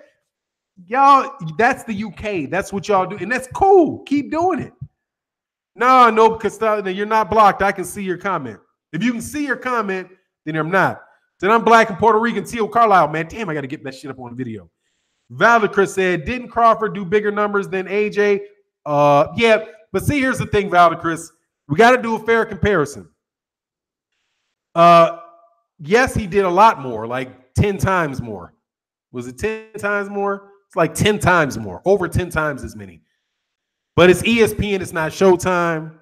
Y'all, that's the UK. That's what y'all do. And that's cool. Keep doing it. No, because you're not blocked. I can see your comment. If you can see your comment, then I'm not. Then I'm black and Puerto Rican. Teal Carlisle, man. Damn, I got to get that shit up on video. Valdecris said, didn't Crawford do bigger numbers than AJ? Yeah, but see, here's the thing, Valdecris. We got to do a fair comparison. Yes, he did a lot more, like 10 times more. Was it 10 times more? It's like 10 times more, over 10 times as many. But it's ESPN, it's not Showtime.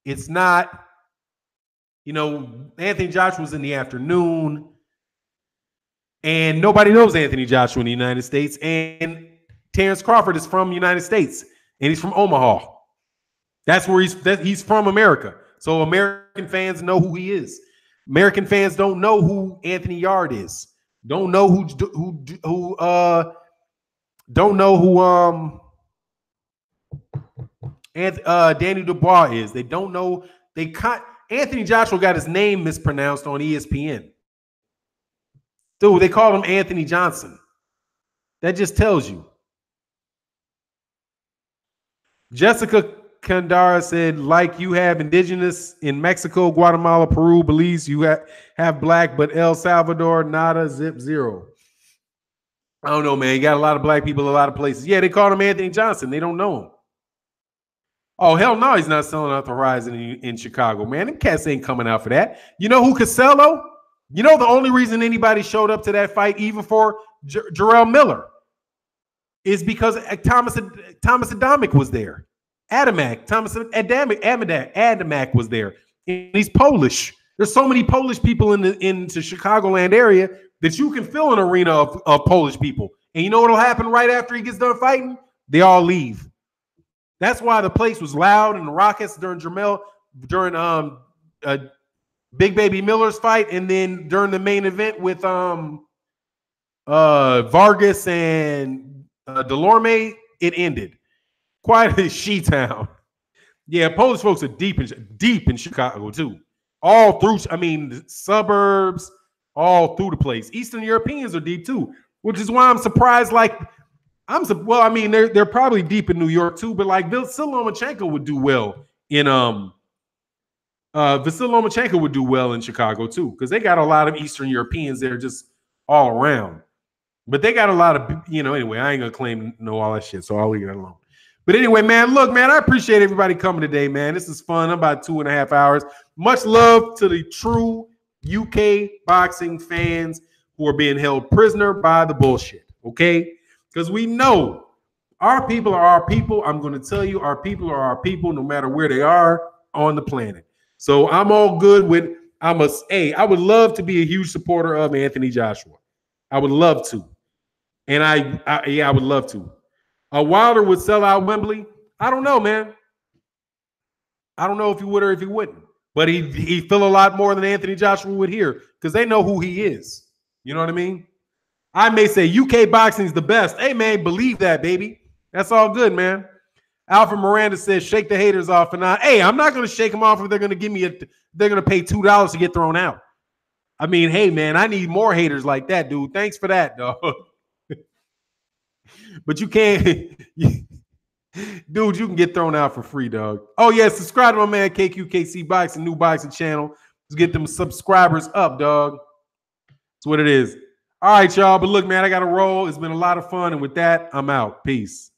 It's not, Anthony Joshua's in the afternoon. And nobody knows Anthony Joshua in the United States. And Terrence Crawford is from the United States. And he's from Omaha. That's where he's from America. So American fans know who he is. American fans don't know who Anthony Yard is. Don't know don't know who Danny Dubois is. They don't know. Anthony Joshua got his name mispronounced on ESPN. Dude, they called him Anthony Johnson. That just tells you. Jessica Candara said, like you have indigenous in Mexico, Guatemala, Peru, Belize, you have black, but El Salvador, nada, zip, zero. I don't know, man. You got a lot of black people in a lot of places. Yeah, they called him Anthony Johnson. They don't know him. Oh, hell no, he's not selling out the Horizon in Chicago, man. Them cats ain't coming out for that. You know who could sell, though? You know the only reason anybody showed up to that fight, even for Jarrell Miller, is because Thomas Adamek was there. Thomas Adamek was there. And he's Polish. There's so many Polish people in the Chicagoland area that you can fill an arena of Polish people. And you know what'll happen right after he gets done fighting? They all leave. That's why the place was loud and the Rockets during Big Baby Miller's fight, and then during the main event with Vargas and Delorme, it ended. Quite a she-town. Yeah, Polish folks are deep in Chicago too. All through, the suburbs, all through the place. Eastern Europeans are deep too, which is why I'm surprised. They're probably deep in New York too, but like Vasyl Lomachenko would do well in Chicago too, because they got a lot of Eastern Europeans there just all around. But they got a lot of, anyway, I ain't gonna claim to know all that shit, so I'll leave it alone. But anyway, man, look, man, I appreciate everybody coming today, man. This is fun. I'm about 2.5 hours. Much love to the true UK boxing fans who are being held prisoner by the bullshit, okay? Because we know our people are our people. I'm going to tell you, our people are our people no matter where they are on the planet. So I'm all good with, I would love to be a huge supporter of Anthony Joshua. I would love to. And I would love to. Wilder would sell out Wembley. I don't know, man. I don't know if he would or if he wouldn't. But he'd feel a lot more than Anthony Joshua would here because they know who he is. You know what I mean? I may say UK boxing is the best. Hey, man, believe that, baby. That's all good, man. Alfred Miranda says, shake the haters off. And I'm not going to shake them off if they're going to they're going to pay $2 to get thrown out. I mean, hey, man, I need more haters like that, dude. Thanks for that, dog. But you can't, dude, you can get thrown out for free, dog. Oh, yeah, subscribe to my man KQKC Boxing, new boxing channel. Let's get them subscribers up, dog. That's what it is. All right, y'all. But look, man, I got to roll. It's been a lot of fun. And with that, I'm out. Peace.